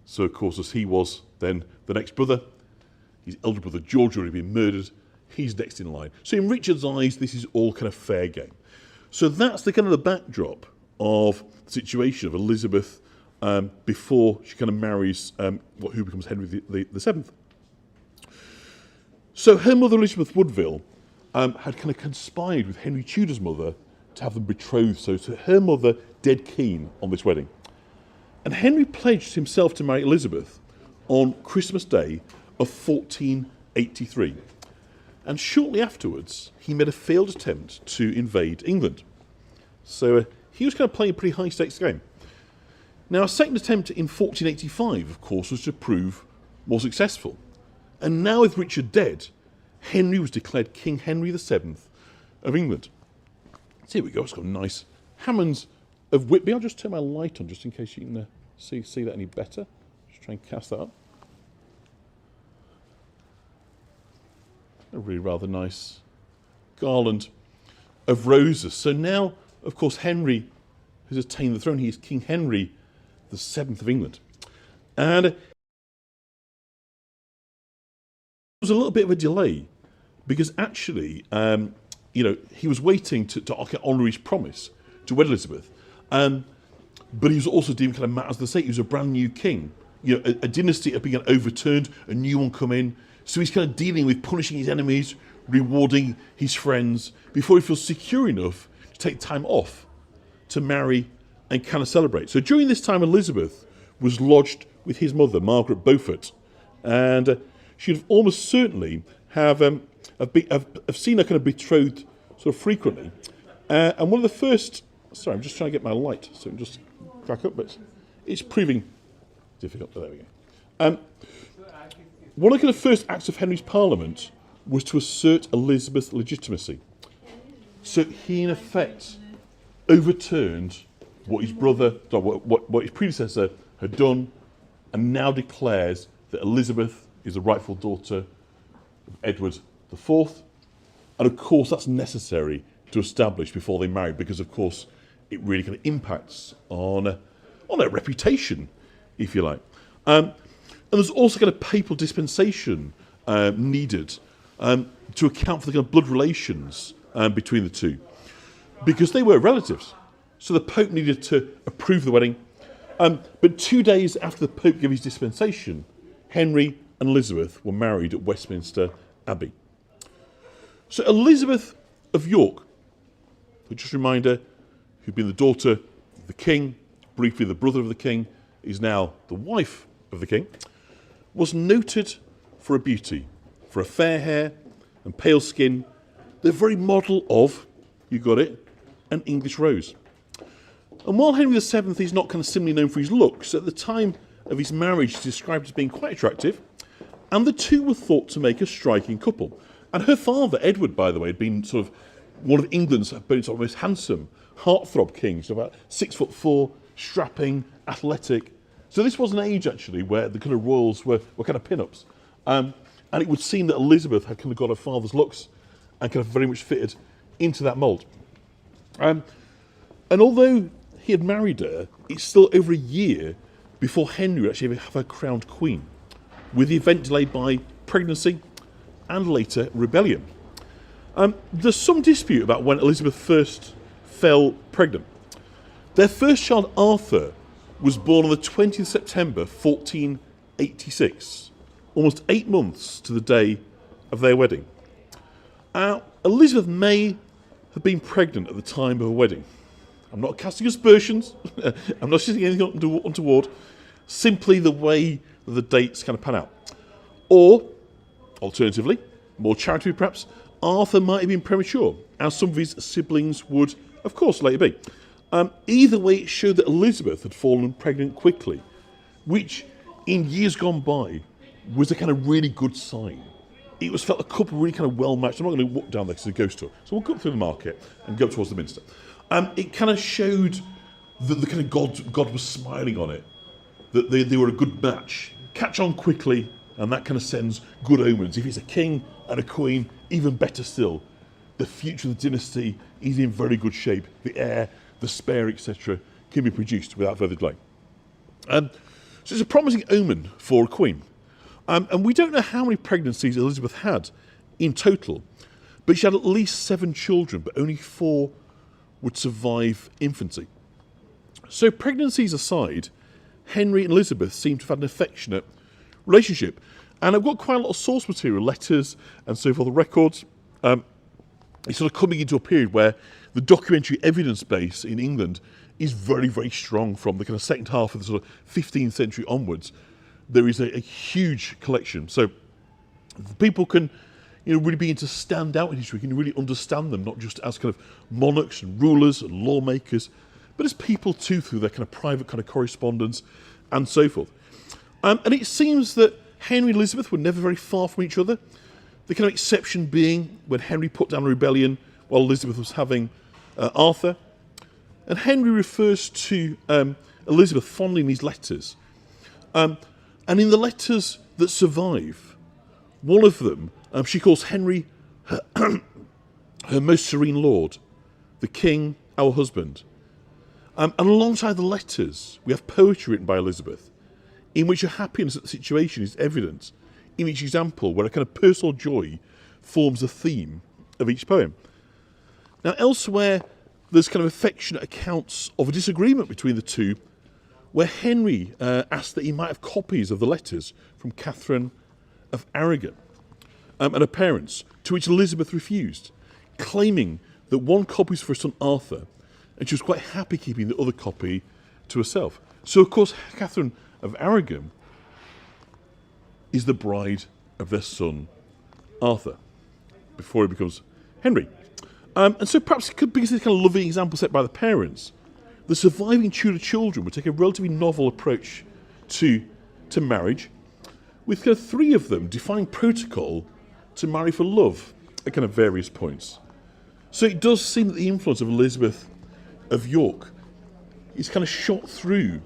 So, of course, as he was then the next brother, his elder brother George had already been murdered, he's next in line. So in Richard's eyes, this is all kind of fair game. So that's the kind of the backdrop of the situation of Elizabeth before she kind of marries who becomes Henry the VII. So her mother, Elizabeth Woodville, had kind of conspired with Henry Tudor's mother to have them betrothed. So her mother dead keen on this wedding. And Henry pledged himself to marry Elizabeth on Christmas Day of 1483. And shortly afterwards, he made a failed attempt to invade England. So he was kind of playing a pretty high-stakes game. Now, a second attempt in 1485, of course, was to prove more successful. And now with Richard dead, Henry was declared King Henry VII of England. So here we go, it's got a nice Hammonds of Whitby. I'll just turn my light on just in case you can see that any better. Just try and cast that up. A really rather nice garland of roses. So now, of course, Henry has attained the throne. He is King Henry VII of England. And there was a little bit of a delay because actually, he was waiting to honour his promise to wed Elizabeth. But he was also dealing kind of matters of the state. He was a brand new king. A dynasty had been overturned, a new one come in. So he's kind of dealing with punishing his enemies, rewarding his friends, before he feels secure enough to take time off to marry and kind of celebrate. So during this time, Elizabeth was lodged with his mother, Margaret Beaufort, and she'd almost certainly have seen her kind of betrothed sort of frequently. And one of the first, sorry, I'm just trying to get my light, so I'm just back up, but it's proving difficult. Oh, there we go. One of the first acts of Henry's Parliament was to assert Elizabeth's legitimacy. So he, in effect, overturned what his brother, what his predecessor had done, and now declares that Elizabeth is the rightful daughter of Edward IV. And of course, that's necessary to establish before they married, because of course, it really kind of impacts on their reputation, if you like. And there's also kind of papal dispensation needed to account for the kind of blood relations between the two, because they were relatives. So the Pope needed to approve the wedding. But 2 days after the Pope gave his dispensation, Henry and Elizabeth were married at Westminster Abbey. So Elizabeth of York, just a reminder, who'd been the daughter of the king, briefly the brother of the king, is now the wife of the king, was noted for her beauty, for her fair hair and pale skin, the very model of, you got it, an English rose. And while Henry VII is not kind of similarly known for his looks, at the time of his marriage he's described as being quite attractive, and the two were thought to make a striking couple. And her father, Edward, by the way, had been sort of one of England's most handsome heartthrob kings, about 6'4", strapping, athletic. So this was an age, actually, where the kind of royals were kind of pin-ups. And it would seem that Elizabeth had kind of got her father's looks and kind of very much fitted into that mould. And although he had married her, it's still over a year before Henry would actually have her crowned queen, with the event delayed by pregnancy and later rebellion. There's some dispute about when Elizabeth first fell pregnant. Their first child, Arthur, was born on the 20th September 14 1886, almost 8 months to the day of their wedding. Now, Elizabeth may have been pregnant at the time of her wedding. I'm not casting aspersions. I'm not saying anything untoward. Simply the way that the dates kind of pan out. Or, alternatively, more charitably perhaps, Arthur might have been premature, as some of his siblings would, of course, later be. Either way, it showed that Elizabeth had fallen pregnant quickly, which, in years gone by, was a kind of really good sign. It was felt a couple really kind of well matched. I'm not going to walk down there because it's a ghost tour. So we'll go up through the market and go towards the minster. It kind of showed that the kind of God was smiling on it, that they were a good match. Catch on quickly, and that kind of sends good omens. If it's a king and a queen, even better still. The future of the dynasty is in very good shape. The heir, the spare, etc., can be produced without further delay. So it's a promising omen for a queen. And we don't know how many pregnancies Elizabeth had in total, but she had at least 7 children, but only 4 would survive infancy. So pregnancies aside, Henry and Elizabeth seem to have had an affectionate relationship. And I've got quite a lot of source material, letters and so forth, records. It's sort of coming into a period where the documentary evidence base in England is very, very strong from the kind of second half of the sort of 15th century onwards. There is a huge collection. So people can really begin to stand out in history, can really understand them, not just as kind of monarchs and rulers and lawmakers, but as people too, through their kind of private kind of correspondence and so forth. And it seems that Henry and Elizabeth were never very far from each other. The kind of exception being when Henry put down a rebellion while Elizabeth was having Arthur. And Henry refers to Elizabeth fondly in his letters. And in the letters that survive, one of them, she calls Henry her most serene lord, the king, our husband. And alongside the letters, we have poetry written by Elizabeth, in which her happiness at the situation is evident, in each example, where a kind of personal joy forms the theme of each poem. Now, elsewhere, there's kind of affectionate accounts of a disagreement between the two, where Henry asked that he might have copies of the letters from Catherine of Aragon and her parents, to which Elizabeth refused, claiming that one copy was for her son Arthur, and she was quite happy keeping the other copy to herself. So, of course, Catherine of Aragon is the bride of their son Arthur, before he becomes Henry. And so perhaps it could be this kind of loving example set by the parents. The surviving Tudor children would take a relatively novel approach to marriage, with kind of 3 of them defying protocol to marry for love at kind of various points. So it does seem that the influence of Elizabeth of York is kind of shot through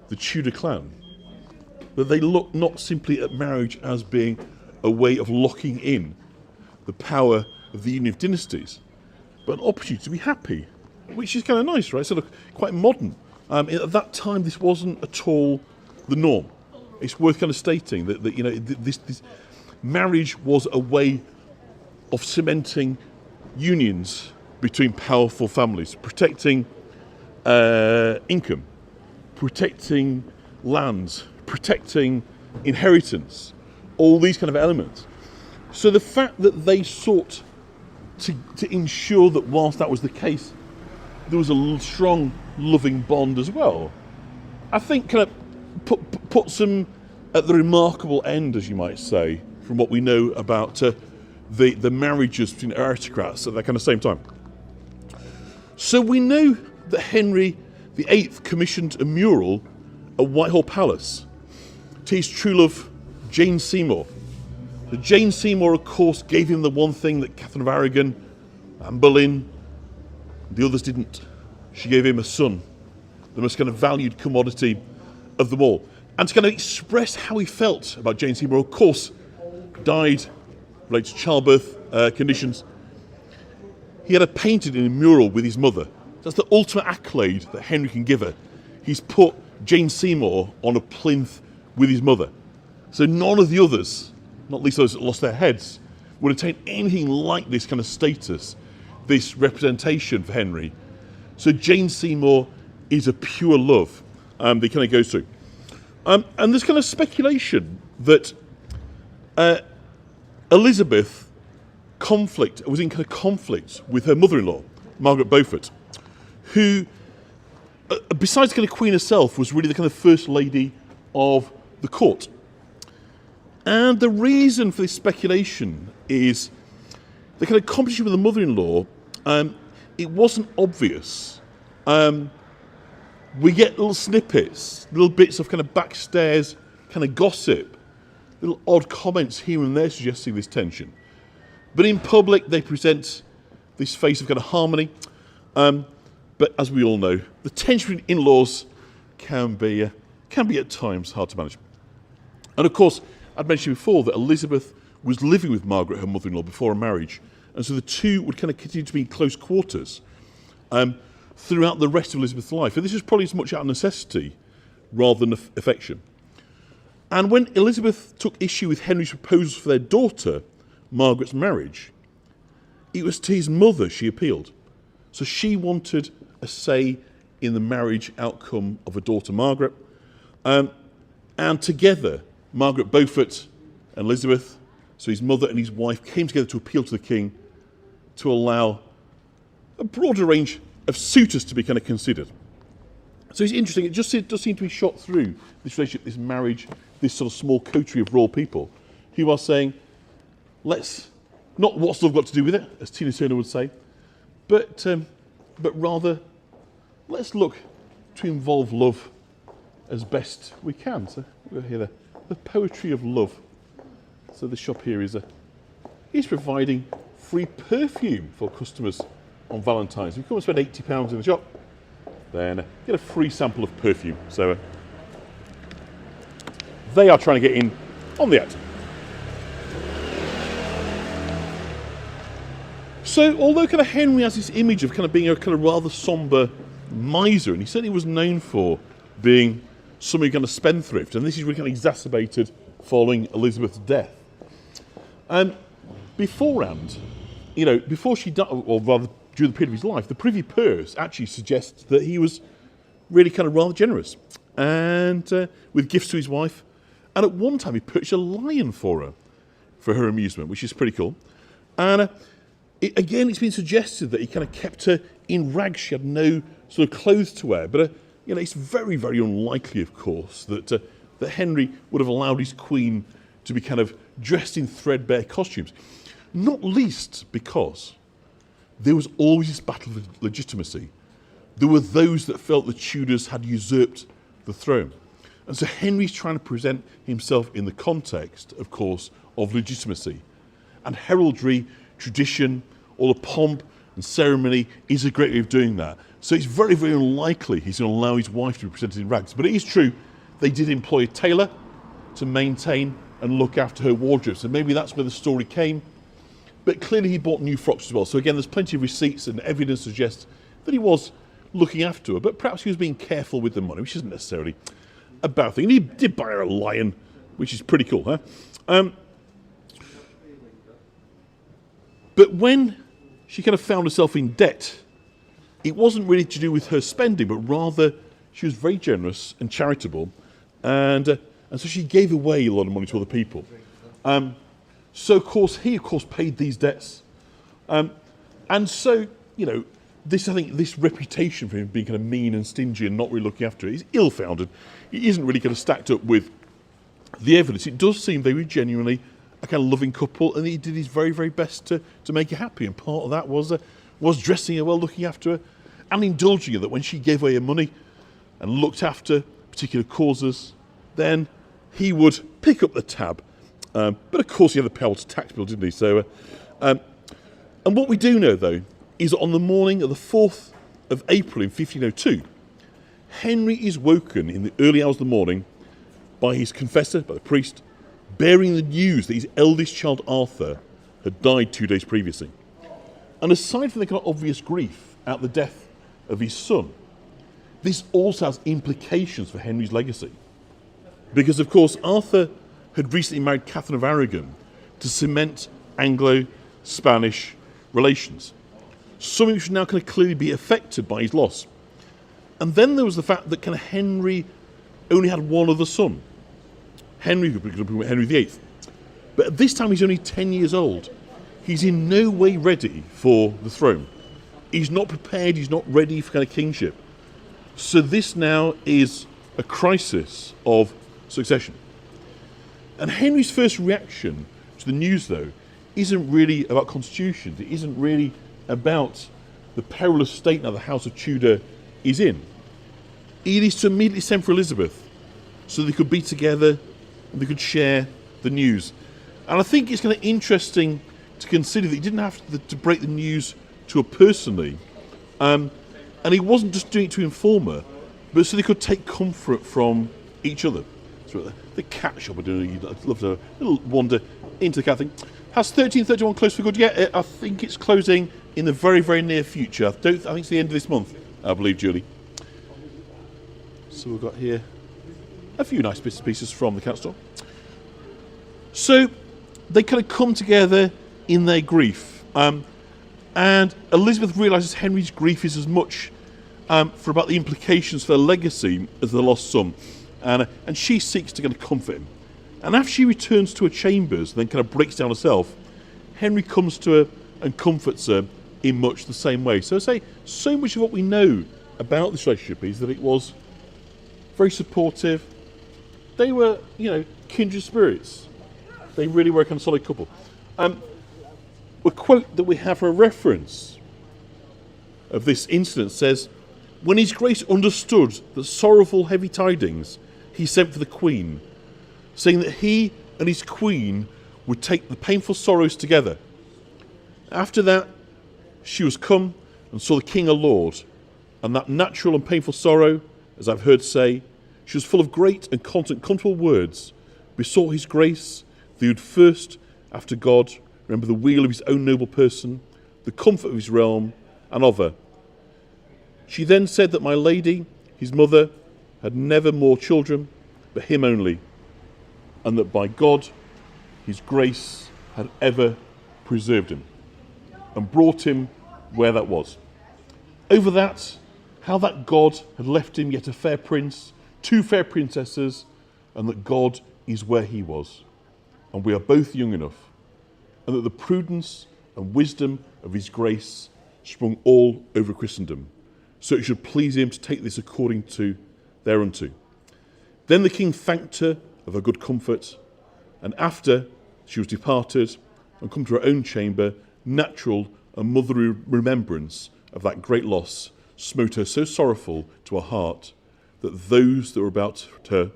the Tudor clan, that they look not simply at marriage as being a way of locking in the power of the union of dynasties, but an opportunity to be happy, which is kind of nice, right? Sort of quite modern. At that time, this wasn't at all the norm. It's worth kind of stating that this marriage was a way of cementing unions between powerful families, protecting income, protecting lands, protecting inheritance, all these kind of elements. So the fact that they sought to ensure that whilst that was the case, there was a strong, loving bond as well, I think kind of puts them at the remarkable end, as you might say, from what we know about the marriages between aristocrats at that kind of same time. So we know that Henry VIII commissioned a mural at Whitehall Palace to his true love, Jane Seymour. Jane Seymour, of course, gave him the one thing that Catherine of Aragon, Anne Boleyn, the others didn't. She gave him a son, the most kind of valued commodity of them all. And to kind of express how he felt about Jane Seymour, of course, died related to childbirth conditions. He had her painted in a mural with his mother. That's the ultimate accolade that Henry can give her. He's put Jane Seymour on a plinth with his mother. So none of the others, not least those that lost their heads, would attain anything like this kind of status, this representation for Henry. So Jane Seymour is a pure love that he kind of goes through. And there's kind of speculation that Elizabeth was in kind of conflict with her mother-in-law, Margaret Beaufort, who, besides kind of Queen herself, was really the kind of first lady of the court. And the reason for this speculation is the kind of competition with the mother-in-law. It wasn't obvious. We get little snippets, little bits of kind of backstairs kind of gossip, little odd comments here and there suggesting this tension. But in public, they present this face of kind of harmony. But as we all know, the tension between in-laws can be at times hard to manage. And of course, I'd mentioned before that Elizabeth was living with Margaret, her mother-in-law, before her marriage. And so the two would kind of continue to be in close quarters throughout the rest of Elizabeth's life. And this is probably as much out of necessity rather than affection. And when Elizabeth took issue with Henry's proposals for their daughter, Margaret's marriage, it was to his mother she appealed. So she wanted a say in the marriage outcome of her daughter, Margaret. And together, Margaret Beaufort and Elizabeth, so his mother and his wife, came together to appeal to the king to allow a broader range of suitors to be kind of considered. So it's interesting, it just does seem to be shot through this relationship, this marriage, this sort of small coterie of royal people who are saying, not what's love got to do with it, as Tina Turner would say, but rather, let's look to involve love as best we can. So we'll hear the poetry of love. So the shop here is providing free perfume for customers on Valentine's. If you come and spend £80 in the shop, then get a free sample of perfume. So they are trying to get in on the act. So although kind of Henry has this image of kind of being a kind of rather sombre miser, and he certainly was known for being somebody kind of spendthrift, and this is really kind of exacerbated following Elizabeth's death. Beforehand, before she died, or rather during the period of his life, the Privy Purse actually suggests that he was really kind of rather generous, and with gifts to his wife. And at one time, he purchased a lion for her amusement, which is pretty cool. And it's been suggested that he kind of kept her in rags. She had no sort of clothes to wear. But it's very, very unlikely, of course, that Henry would have allowed his queen to be kind of dressed in threadbare costumes. Not least because there was always this battle of legitimacy. There were those that felt the Tudors had usurped the throne. And so Henry's trying to present himself in the context, of course, of legitimacy. And heraldry, tradition, all the pomp and ceremony is a great way of doing that. So it's very, very unlikely he's going to allow his wife to be presented in rags. But it is true, they did employ a tailor to maintain and look after her wardrobe. So maybe that's where the story came. But clearly he bought new frocks as well. So again, there's plenty of receipts and evidence suggests that he was looking after her. But perhaps he was being careful with the money, which isn't necessarily a bad thing. And he did buy her a lion, which is pretty cool, huh? But when she kind of found herself in debt, it wasn't really to do with her spending, but rather she was very generous and charitable. And so she gave away a lot of money to other people. So, of course, he paid these debts. And so, this reputation for him being kind of mean and stingy and not really looking after it is ill-founded. It isn't really kind of stacked up with the evidence. It does seem they were genuinely a kind of loving couple, and he did his very, very best to make her happy. And part of that was dressing her well, looking after her, and indulging her, that when she gave away her money and looked after particular causes, then he would pick up the tab. But of course he had the power to tax bill, didn't he? So, and what we do know, though, is that on the morning of the 4th of April in 1502, Henry is woken in the early hours of the morning by his confessor, by the priest, bearing the news that his eldest child Arthur had died 2 days previously. And aside from the kind of obvious grief at the death of his son, this also has implications for Henry's legacy. Because, of course, Arthur had recently married Catherine of Aragon to cement Anglo-Spanish relations, something which would now kind of clearly be affected by his loss. And then there was the fact that kind of Henry only had one other son, Henry VIII. But at this time he's only 10 years old. He's in no way ready for the throne. He's not prepared, he's not ready for kind of kingship. So this now is a crisis of succession. And Henry's first reaction to the news, though, isn't really about constitutions. It isn't really about the perilous state now the House of Tudor is in. It is to immediately send for Elizabeth so they could be together and they could share the news. And I think it's kind of interesting to consider that he didn't have to break the news to her personally. And he wasn't just doing it to inform her, but so they could take comfort from each other. So the cat shop, I'd love to little wander into the cat thing. Has 1331 closed for good yet? I think it's closing in the very, very near future. I think it's the end of this month, I believe, Julie. So we've got here a few nice bits and pieces from the cat store. So they kind of come together in their grief. And Elizabeth realises Henry's grief is as much for about the implications for their legacy as the lost son. And she seeks to kind of comfort him. And after she returns to her chambers and then kind of breaks down herself, Henry comes to her and comforts her in much the same way. So I say, so much of what we know about this relationship is that it was very supportive. They were, kindred spirits. They really were a kind of solid couple. A quote that we have for a reference of this incident says, "When His Grace understood the sorrowful heavy tidings, he sent for the Queen, saying that he and his Queen would take the painful sorrows together. After that, she was come and saw the King her Lord, and that natural and painful sorrow, as I've heard say, she was full of great and constant comfortable words, besought His Grace that he would first, after God, remember the weal of his own noble person, the comfort of his realm, and of her. She then said that my lady, his mother, had never more children, but him only, and that by God, His Grace had ever preserved him, and brought him where that was. Over that, how that God had left him yet a fair prince, 2 fair princesses, and that God is where he was, and we are both young enough, and that the prudence and wisdom of His Grace sprung all over Christendom, so it should please him to take this according to thereunto. Then the king thanked her of her good comfort, and after she was departed and come to her own chamber, natural and motherly remembrance of that great loss smote her so sorrowful to her heart that those that were about her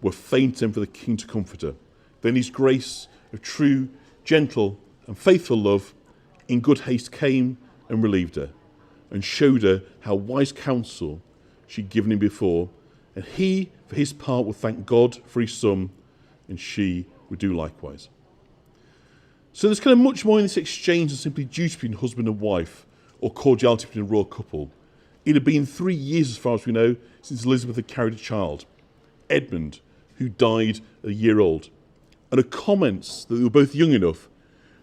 were faint for the king to comfort her. Then His Grace of true, gentle and faithful love in good haste came and relieved her, and showed her how wise counsel she'd given him before, and he, for his part, would thank God for his son, and she would do likewise. So there's kind of much more in this exchange than simply duty between husband and wife, or cordiality between a royal couple. It had been 3 years, as far as we know, since Elizabeth had carried a child, Edmund, who died a year old. And her comments that they were both young enough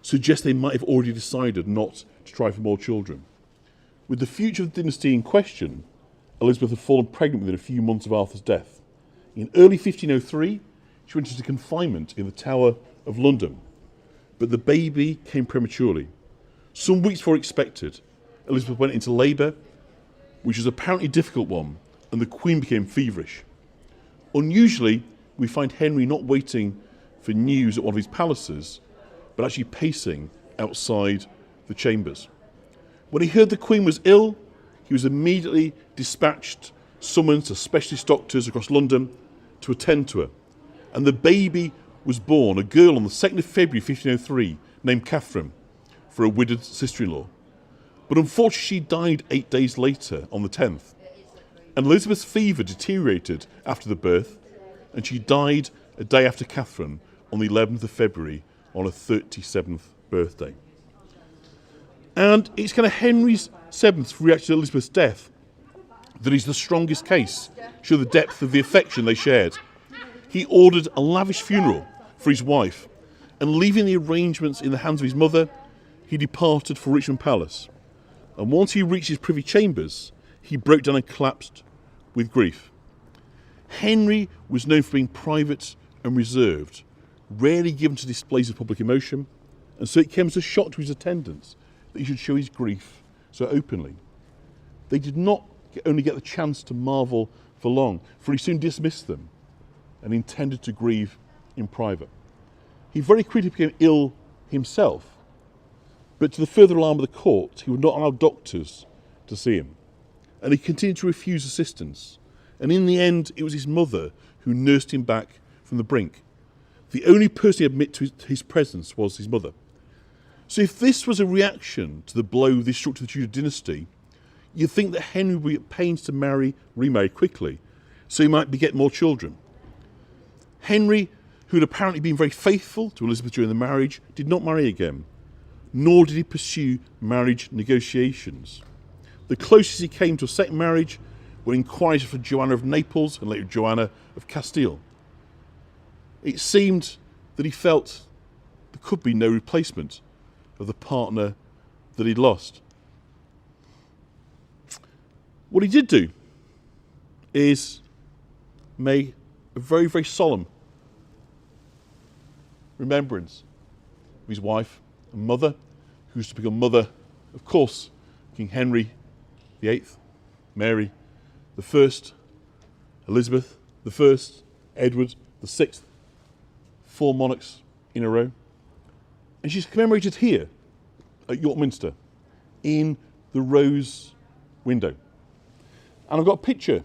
suggest they might have already decided not to try for more children. With the future of the dynasty in question, Elizabeth had fallen pregnant within a few months of Arthur's death. In early 1503, she went into confinement in the Tower of London, but the baby came prematurely. Some weeks before expected, Elizabeth went into labour, which was apparently a difficult one, and the Queen became feverish. Unusually, we find Henry not waiting for news at one of his palaces, but actually pacing outside the chambers. When he heard the Queen was ill, he was immediately dispatched, summoned to specialist doctors across London to attend to her. And the baby was born, a girl, on the 2nd of February 1503, named Catherine, for a widowed sister-in-law. But unfortunately she died 8 days later, on the 10th. And Elizabeth's fever deteriorated after the birth, and she died a day after Catherine, on the 11th of February, on her 37th birthday. And it's kind of Henry VII's reaction to Elizabeth's death that is the strongest case, show the depth of the affection they shared. He ordered a lavish funeral for his wife, and leaving the arrangements in the hands of his mother, he departed for Richmond Palace. And once he reached his privy chambers, he broke down and collapsed with grief. Henry was known for being private and reserved, rarely given to displays of public emotion, and so it came as a shock to his attendants that he should show his grief so openly. They did not only get the chance to marvel for long, for he soon dismissed them and intended to grieve in private. He very quickly became ill himself, but to the further alarm of the court, he would not allow doctors to see him, and he continued to refuse assistance. And in the end, it was his mother who nursed him back from the brink. The only person he admitted to his presence was his mother. So if this was a reaction to the blow this struck to the Tudor dynasty, you'd think that Henry would be at pains to remarry quickly, so he might beget more children. Henry, who had apparently been very faithful to Elizabeth during the marriage, did not marry again, nor did he pursue marriage negotiations. The closest he came to a second marriage were inquiries for Joanna of Naples and later Joanna of Castile. It seemed that he felt there could be no replacement of the partner that he'd lost. What he did do is make a very, very solemn remembrance of his wife and mother, who was to become mother, of course, King Henry VIII, Mary the First, Elizabeth the First, Edward the Sixth, 4 monarchs in a row. And she's commemorated here at York Minster in the rose window. And I've got a picture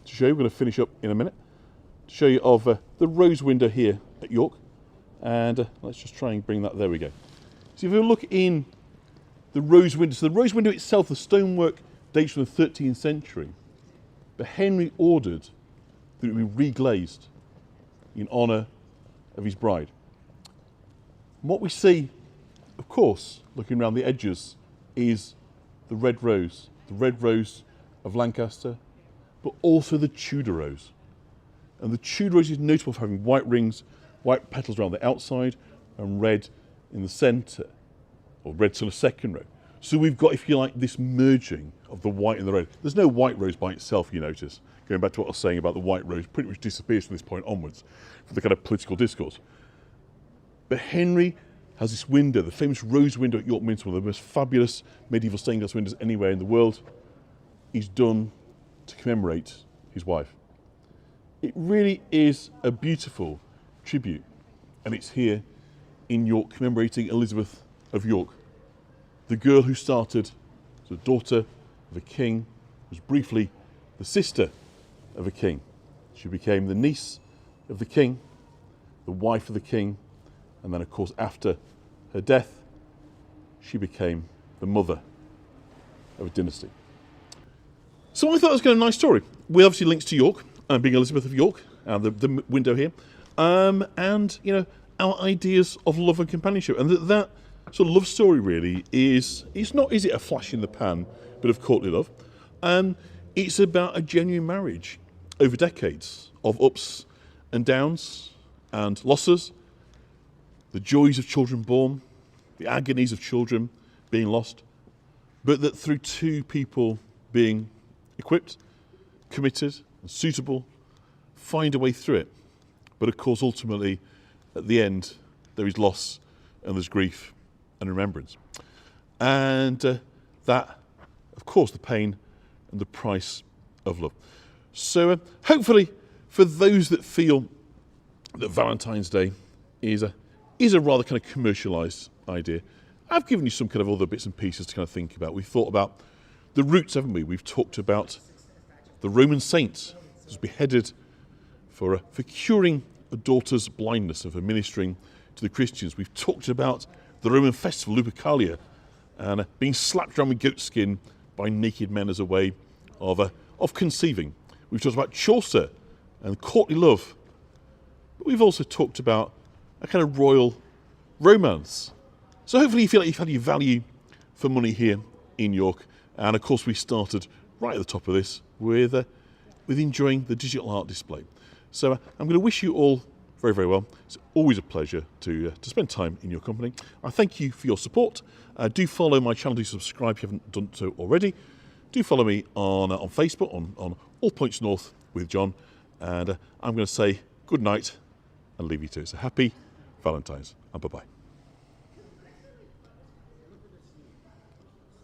to show you. We're going to finish up in a minute to show you of the rose window here at York. And let's just try and bring that. There we go. So if you look in the rose window, so the rose window itself, the stonework dates from the 13th century. But Henry ordered that it be reglazed in honour of his bride. And what we see, of course, looking around the edges, is the red rose of Lancaster, but also the Tudor rose. And the Tudor rose is notable for having white rings, white petals around the outside, and red in the centre, or red sort of second row. So we've got, if you like, this merging of the white and the red. There's no white rose by itself, you notice. Going back to what I was saying about the white rose, pretty much disappears from this point onwards for the kind of political discourse. But Henry has this window, the famous rose window at York Minster, one of the most fabulous medieval stained glass windows anywhere in the world. He's done to commemorate his wife. It really is a beautiful tribute, and it's here in York commemorating Elizabeth of York, the girl who started as a daughter of a king, was briefly the sister of a king. She became the niece of the king, the wife of the king, and then of course after her death she became the mother of a dynasty. So I thought it was kind of a nice story. We obviously links to York, being Elizabeth of York, the window here, and you know, our ideas of love and companionship, and that sort of love story really is it a flash in the pan bit of courtly love? It's about a genuine marriage over decades of ups and downs and losses, the joys of children born, the agonies of children being lost, but that through two people being equipped, committed, and suitable, find a way through it. But of course, ultimately, at the end, there is loss and there's grief and remembrance. And that, of course, the pain and the price of love. So hopefully, for those that feel that Valentine's Day is a rather kind of commercialised idea, I've given you some kind of other bits and pieces to kind of think about. We've thought about the roots, haven't we? We've talked about the Roman saint who was beheaded for curing a daughter's blindness and for ministering to the Christians. We've talked about the Roman festival, Lupercalia, and being slapped around with goat skin by naked men as a way of conceiving. We've talked about Chaucer and courtly love. But we've also talked about a kind of royal romance. So hopefully you feel like you've had your value for money here in York. And of course we started right at the top of this with enjoying the digital art display. So I'm going to wish you all very, very well. It's always a pleasure to spend time in your company. I thank you for your support. Do follow my channel, do subscribe if you haven't done so already. Do follow me on Facebook, on All Points North with John. And I'm going to say good night and leave you to it. So happy Valentine's and bye-bye.